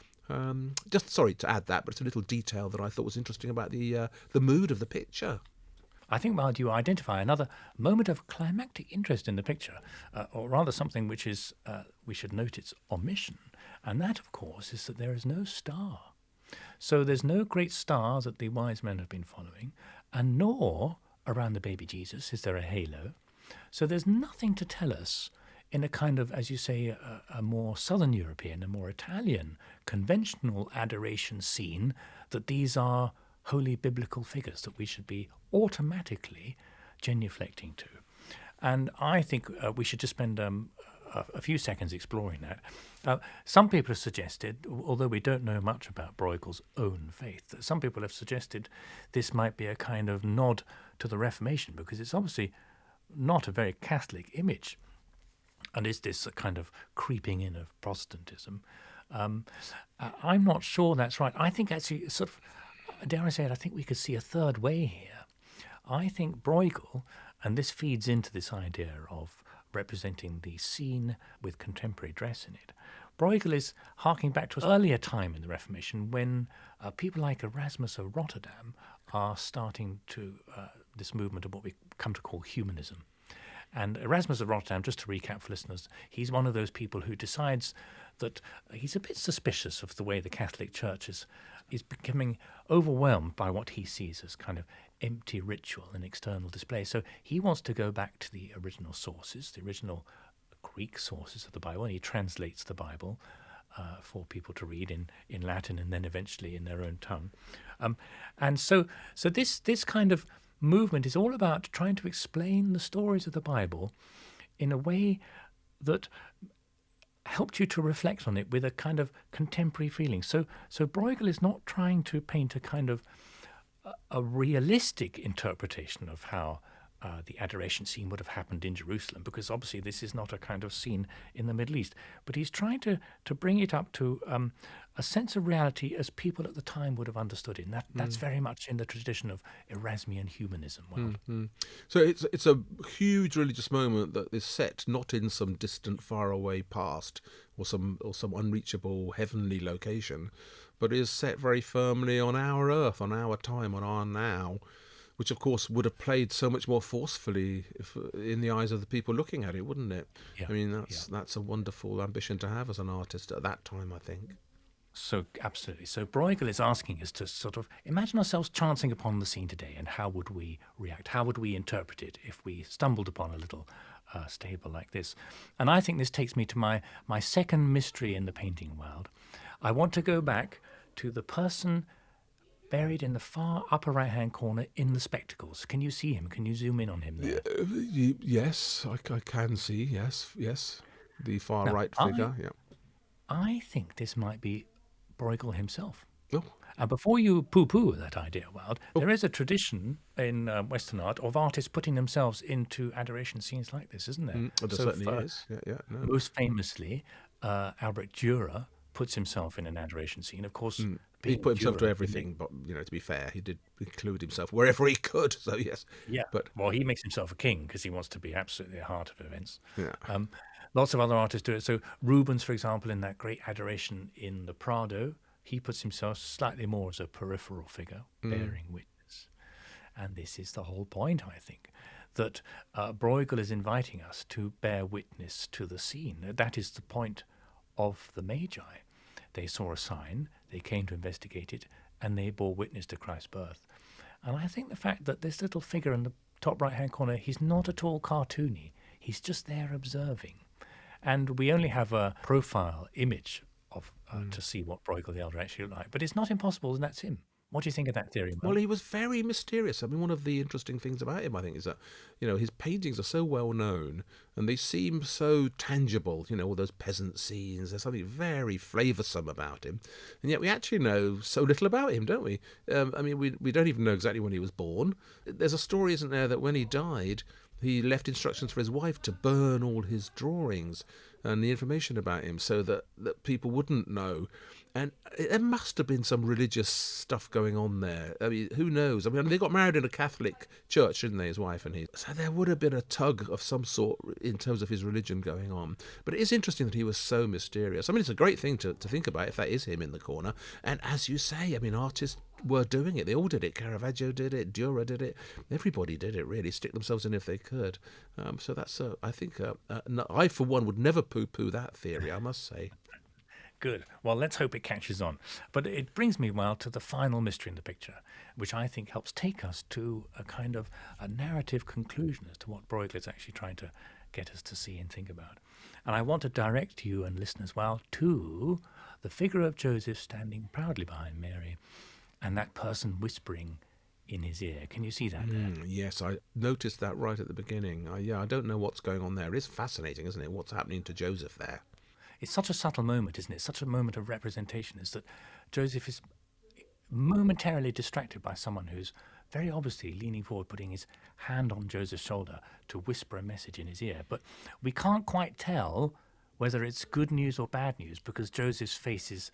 Just sorry to add that, but it's a little detail that I thought was interesting about the mood of the picture. I think, while you identify another moment of climactic interest in the picture, or rather something which is, we should note its omission, and that, of course, is that there is no star. So there's no great star that the wise men have been following, and nor around the baby Jesus is there a halo. So there's nothing to tell us in a kind of, as you say, a more southern European, a more Italian, conventional adoration scene, that these are holy biblical figures that we should be automatically genuflecting to. And I think we should just spend a a few seconds exploring that. Some people have suggested, although we don't know much about Bruegel's own faith, that some people have suggested this might be a kind of nod to the Reformation, because it's obviously not a very Catholic image. And is this a kind of creeping in of Protestantism? I'm not sure that's right. I think actually, sort of, dare I say it, I think we could see a third way here. I think Bruegel, and this feeds into this idea of representing the scene with contemporary dress in it. Bruegel is harking back to an earlier time in the Reformation when people like Erasmus of Rotterdam are starting to this movement of what we come to call humanism. And Erasmus of Rotterdam, just to recap for listeners, he's one of those people who decides that he's a bit suspicious of the way the Catholic Church is becoming overwhelmed by what he sees as kind of empty ritual and external display. So he wants to go back to the original sources, the original Greek sources of the Bible, and he translates the Bible for people to read in Latin and then eventually in their own tongue. And so this kind of movement is all about trying to explain the stories of the Bible in a way that helped you to reflect on it with a kind of contemporary feeling. So Bruegel is not trying to paint a kind of a realistic interpretation of how the adoration scene would have happened in Jerusalem, because obviously this is not a kind of scene in the Middle East. But he's trying to bring it up to a sense of reality as people at the time would have understood it. And that's very much in the tradition of Erasmian humanism. So it's a huge religious moment that is set not in some distant, faraway past or some unreachable heavenly location, but is set very firmly on our earth, on our time, on our now, which of course would have played so much more forcefully in the eyes of the people looking at it, wouldn't it? Yeah. I mean, that's a wonderful ambition to have as an artist at that time, I think. So absolutely. So Bruegel is asking us to sort of imagine ourselves chancing upon the scene today, and how would we react? How would we interpret it if we stumbled upon a little stable like this? And I think this takes me to my second mystery in the painting world. I want to go back to the person buried in the far upper right-hand corner in the spectacles. Can you see him? Can you zoom in on him there? Yes, I can see. Yes. The far right figure, I think this might be Bruegel himself. Oh. And before you poo-poo that idea, Wild, there is a tradition in Western art of artists putting themselves into adoration scenes like this, isn't there? There certainly is. No. Most famously, Albrecht Dürer puts himself in an adoration scene. Of course, he put himself to everything, but to be fair, he did include himself wherever he could. So yes, but he makes himself a king because he wants to be absolutely at the heart of events. Yeah. Lots of other artists do it. So Rubens, for example, in that great adoration in the Prado, he puts himself slightly more as a peripheral figure, bearing witness. And this is the whole point, I think, that Bruegel is inviting us to bear witness to the scene. That is the point of the Magi. They saw a sign, they came to investigate it, and they bore witness to Christ's birth. And I think the fact that this little figure in the top right-hand corner, he's not at all cartoony. He's just there observing. And we only have a profile image of to see what Bruegel the Elder actually looked like. But it's not impossible, and that's him. What do you think of that theory, Mark? Well, he was very mysterious. I mean, one of the interesting things about him, I think, is that, his paintings are so well known and they seem so tangible, all those peasant scenes. There's something very flavoursome about him. And yet we actually know so little about him, don't we? I mean, we don't even know exactly when he was born. There's a story, isn't there, that when he died, he left instructions for his wife to burn all his drawings and the information about him so that people wouldn't know. And there must have been some religious stuff going on there. I mean, who knows? I mean, they got married in a Catholic church, didn't they, his wife and he? So there would have been a tug of some sort in terms of his religion going on. But it is interesting that he was so mysterious. I mean, it's a great thing to think about if that is him in the corner. And as you say, I mean, artists were doing it. They all did it. Caravaggio did it. Dürer did it. Everybody did it, really. Stick themselves in if they could. So that's, I think, I, for one, would never poo-poo that theory, I must say. Good. Well, let's hope it catches on. But it brings me, to the final mystery in the picture, which I think helps take us to a kind of a narrative conclusion as to what Bruegel is actually trying to get us to see and think about. And I want to direct you and listeners, to the figure of Joseph standing proudly behind Mary, and that person whispering, in his ear. Can you see that there? Yes, I noticed that right at the beginning. I don't know what's going on there. It's fascinating, isn't it, what's happening to Joseph there? It's such a subtle moment, isn't it? Such a moment of representation is that Joseph is momentarily distracted by someone who's very obviously leaning forward, putting his hand on Joseph's shoulder to whisper a message in his ear. But we can't quite tell whether it's good news or bad news because Joseph's face is,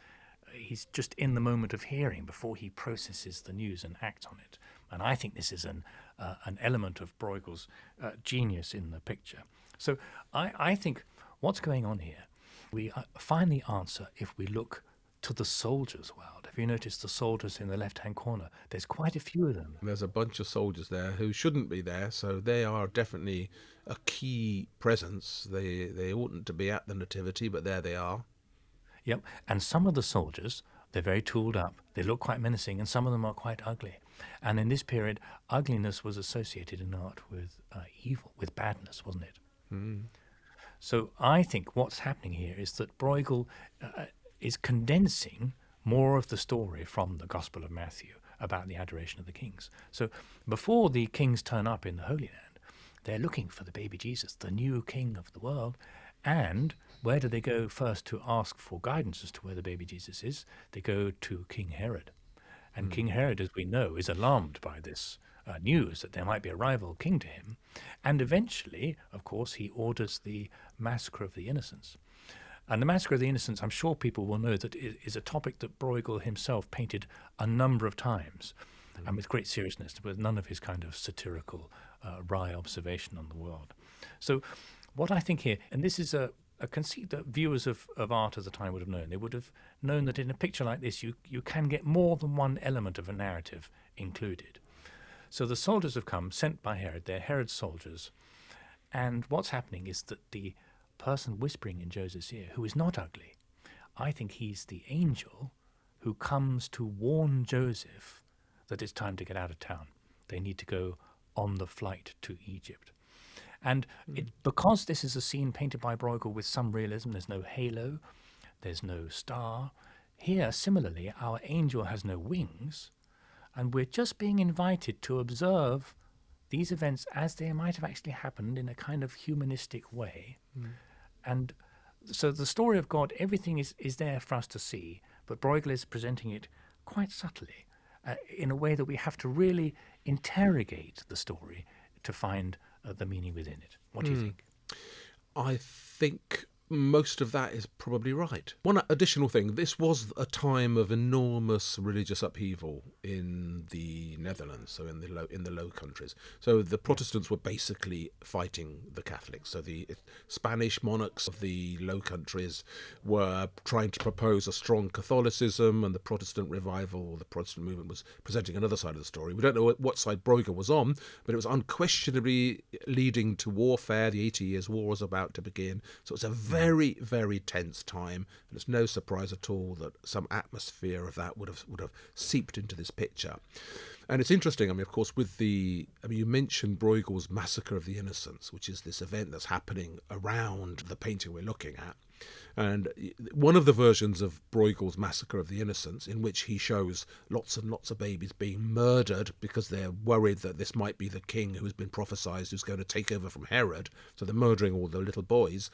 he's just in the moment of hearing before he processes the news and acts on it. And I think this is an element of Bruegel's genius in the picture. So I think what's going on here, we find the answer if we look to the soldiers' world. Have you noticed the soldiers in the left-hand corner? There's quite a few of them. There's a bunch of soldiers there who shouldn't be there, so they are definitely a key presence. They oughtn't to be at the nativity, but there they are. Yep, and some of the soldiers, they're very tooled up, they look quite menacing, and some of them are quite ugly. And in this period, ugliness was associated in art with evil, with badness, wasn't it? So I think what's happening here is that Bruegel is condensing more of the story from the Gospel of Matthew about the adoration of the kings. So before the kings turn up in the Holy Land, they're looking for the baby Jesus, the new king of the world. And where do they go first to ask for guidance as to where the baby Jesus is? They go to King Herod. And King Herod, as we know, is alarmed by this news that there might be a rival king to him. And eventually, of course, he orders the massacre of the innocents. And the Massacre of the Innocents, I'm sure people will know that it is a topic that Bruegel himself painted a number of times, and with great seriousness, with none of his kind of satirical, wry observation on the world. So what I think here, and this is a conceit that viewers of art at the time would have known. They would have known that in a picture like this, you can get more than one element of a narrative included. So the soldiers have come, sent by Herod. They're Herod's soldiers. And what's happening is that the person whispering in Joseph's ear, who is not ugly, I think he's the angel who comes to warn Joseph that it's time to get out of town. They need to go on the flight to Egypt. And because this is a scene painted by Bruegel with some realism, there's no halo, there's no star. Here, similarly, our angel has no wings, and we're just being invited to observe these events as they might have actually happened in a kind of humanistic way. And so the story of God, everything is there for us to see, but Bruegel is presenting it quite subtly, in a way that we have to really interrogate the story to find the meaning within it. What do you think? I think most of that is probably right. One additional thing, this was a time of enormous religious upheaval in the Netherlands, so in the Low Countries. So the Protestants were basically fighting the Catholics. So the Spanish monarchs of the Low Countries were trying to propose a strong Catholicism, and the Protestant revival, the Protestant movement, was presenting another side of the story. We don't know what side Bruegel was on, but it was unquestionably leading to warfare. The 80 Years' War was about to begin. So it's a very, very tense time, and it's no surprise at all that some atmosphere of that would have seeped into this picture. And it's interesting, of course, you mentioned Bruegel's Massacre of the Innocents, which is this event that's happening around the painting we're looking at. And one of the versions of Bruegel's Massacre of the Innocents, in which he shows lots and lots of babies being murdered because they're worried that this might be the king who's been prophesied who's going to take over from Herod, so they're murdering all the little boys.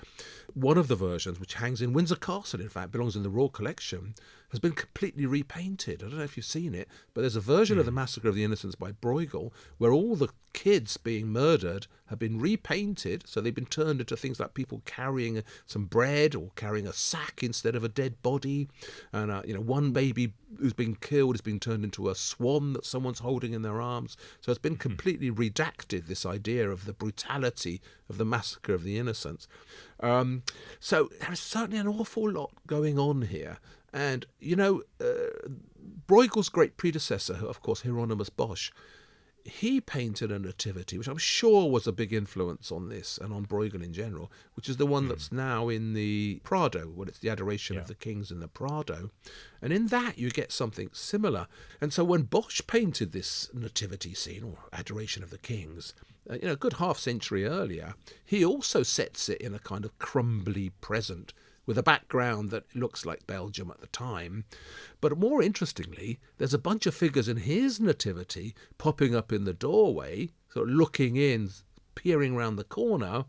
One of the versions, which hangs in Windsor Castle, in fact, belongs in the Royal Collection, has been completely repainted. I don't know if you've seen it, but there's a version of the Massacre of the Innocents by Bruegel where all the kids being murdered have been repainted, so they've been turned into things like people carrying some bread or carrying a sack instead of a dead body. And one baby who's been killed has been turned into a swan that someone's holding in their arms. So it's been completely redacted, this idea of the brutality of the Massacre of the Innocents. So there is certainly an awful lot going on here. And, Bruegel's great predecessor, of course, Hieronymus Bosch, he painted a nativity, which I'm sure was a big influence on this and on Bruegel in general, which is the one that's now in the Prado, when it's the Adoration of the Kings in the Prado. And in that you get something similar. And so when Bosch painted this nativity scene, or Adoration of the Kings, a good half century earlier, he also sets it in a kind of crumbly present, with a background that looks like Belgium at the time. But more interestingly, there's a bunch of figures in his nativity popping up in the doorway, sort of looking in, peering round the corner,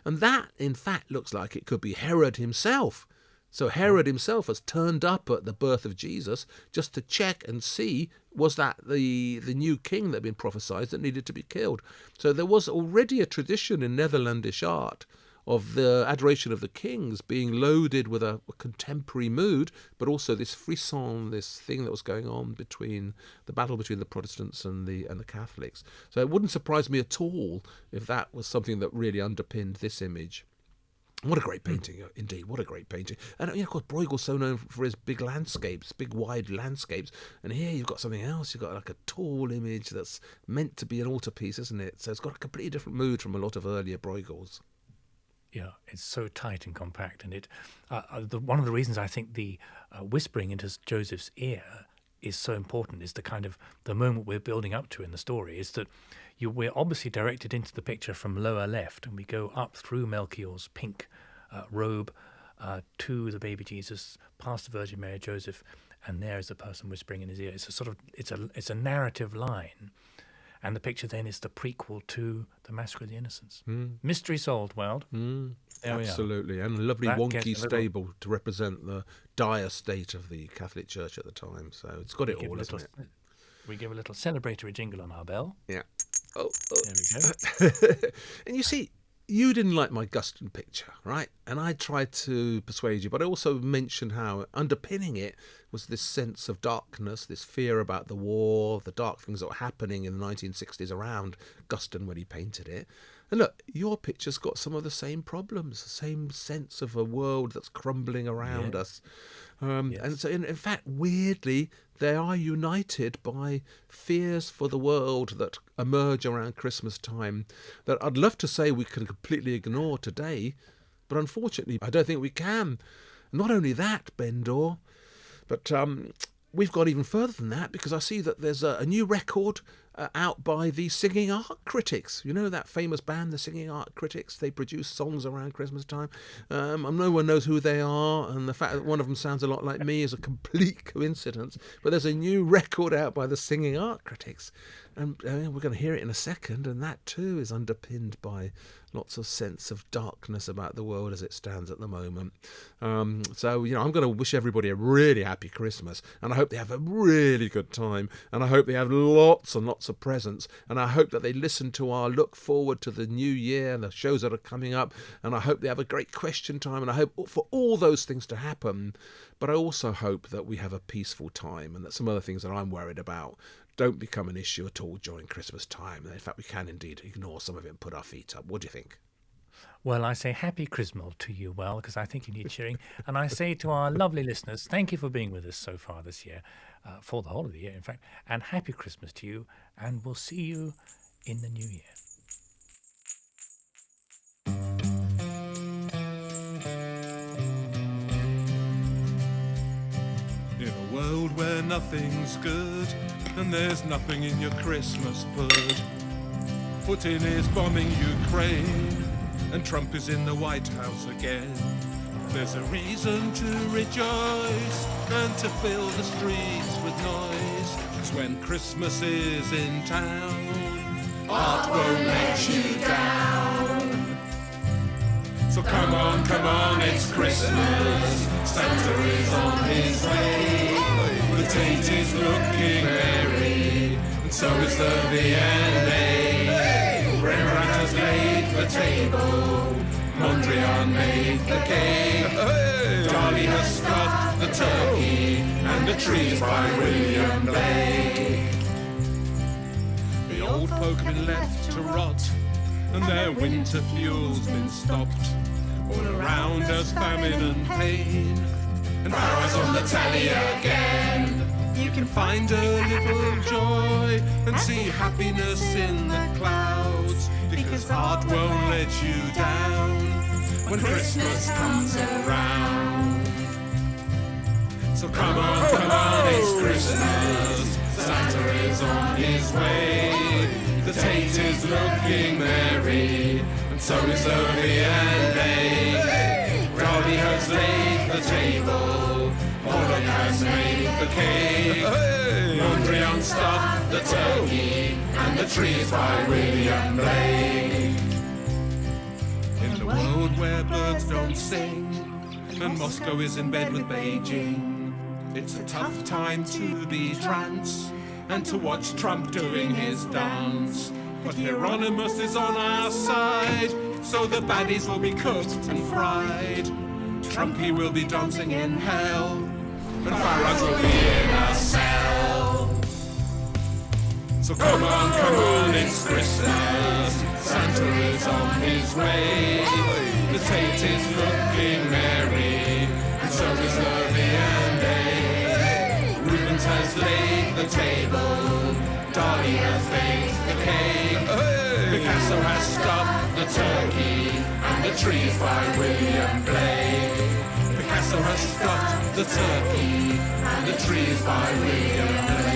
and that, in fact, looks like it could be Herod himself. So Herod himself has turned up at the birth of Jesus just to check and see, was that the new king that had been prophesied that needed to be killed. So there was already a tradition in Netherlandish art of the Adoration of the Kings being loaded with a contemporary mood, but also this frisson, this thing that was going on between the battle between the Protestants and the Catholics. So it wouldn't surprise me at all if that was something that really underpinned this image. What a great painting, indeed. What a great painting. And, of course, Bruegel's so known for his big landscapes, big, wide landscapes. And here you've got something else. You've got like a tall image that's meant to be an altarpiece, isn't it? So it's got a completely different mood from a lot of earlier Bruegels. Yeah, it's so tight and compact. And one of the reasons I think the whispering into Joseph's ear is so important is the moment we're building up to in the story is that we're obviously directed into the picture from lower left, and we go up through Melchior's pink robe to the baby Jesus, past the Virgin Mary, Joseph, and there is the person whispering in his ear. It's a narrative line, and the picture then is the prequel to the Massacre of the Innocents. Mystery solved, World. Absolutely, and a lovely wonky stable to represent the dire state of the Catholic Church at the time. So it's got it all, isn't it? We give a little celebratory jingle on our bell. Yeah. There we go. And you see, you didn't like my Gustin picture, right? And I tried to persuade you, but I also mentioned how underpinning it was this sense of darkness, this fear about the war, the dark things that were happening in the 1960s around Gustin when he painted it. And look, your picture's got some of the same problems, the same sense of a world that's crumbling around us. And so, in fact, weirdly, they are united by fears for the world that emerge around Christmas time that I'd love to say we can completely ignore today, but unfortunately, I don't think we can. Not only that, Bendor, but we've got even further than that, because I see that there's a new record out by the Singing Art Critics. You know that famous band, the Singing Art Critics? They produce songs around Christmas time. No one knows who they are, and the fact that one of them sounds a lot like me is a complete coincidence. But there's a new record out by the Singing Art Critics, and we're going to hear it in a second, and that too is underpinned by lots of sense of darkness about the world as it stands at the moment. So, I'm going to wish everybody a really happy Christmas, and I hope they have a really good time, and I hope they have lots and lots of presents, and I hope that they listen to our look forward to the new year and the shows that are coming up, and I hope they have a great question time, and I hope for all those things to happen. But I also hope that we have a peaceful time, and that some other things that I'm worried about don't become an issue at all during Christmas time. In fact, we can indeed ignore some of it and put our feet up. What do you think? Well, I say happy Christmas to you, because I think you need cheering. And I say to our lovely listeners, thank you for being with us so far this year, for the whole of the year, in fact, and happy Christmas to you, and we'll see you in the new year. In a world where nothing's good and there's nothing in your Christmas pud, Putin is bombing Ukraine and Trump is in the White House again. There's a reason to rejoice and to fill the streets with noise, 'cause when Christmas is in town, art won't let you down. So come on, it's Christmas, Santa is on his way, the Tate is looking merry, and so is the V&A. Rembrandt has laid the table, Mondrian made the cake, Charlie has stuffed the turkey, and the trees by William Blake. The old folk have been left to rot, and their winter fuel's been stopped. All around us famine and pain, and Myra's on the tally again. You can find a little joy and see happiness in the clouds, because art won't let you down when Christmas comes around. So come on, it's Christmas, Santa is on his way, the Tate is looking merry, and so is the V&A. Charlie has laid Mondrian stuffed the turkey, and the trees by William Blake. In the world where birds don't sing, and Moscow is in bed with Beijing, it's a tough time to be trans and to watch Trump doing his dance. But Hieronymus is on our side, so the baddies will be cooked and fried. Trumpy will be dancing in hell, and Farage will be in a cell. So come on, it's Christmas. Santa is on his way. The Tate is looking merry, and so is Lurvy and Day. Rubens has laid the table, Dolly has baked the cake. Picasso has stuffed the turkey, and the trees by William Blake. Picasso has stuffed the turkey, and the trees by William Blake.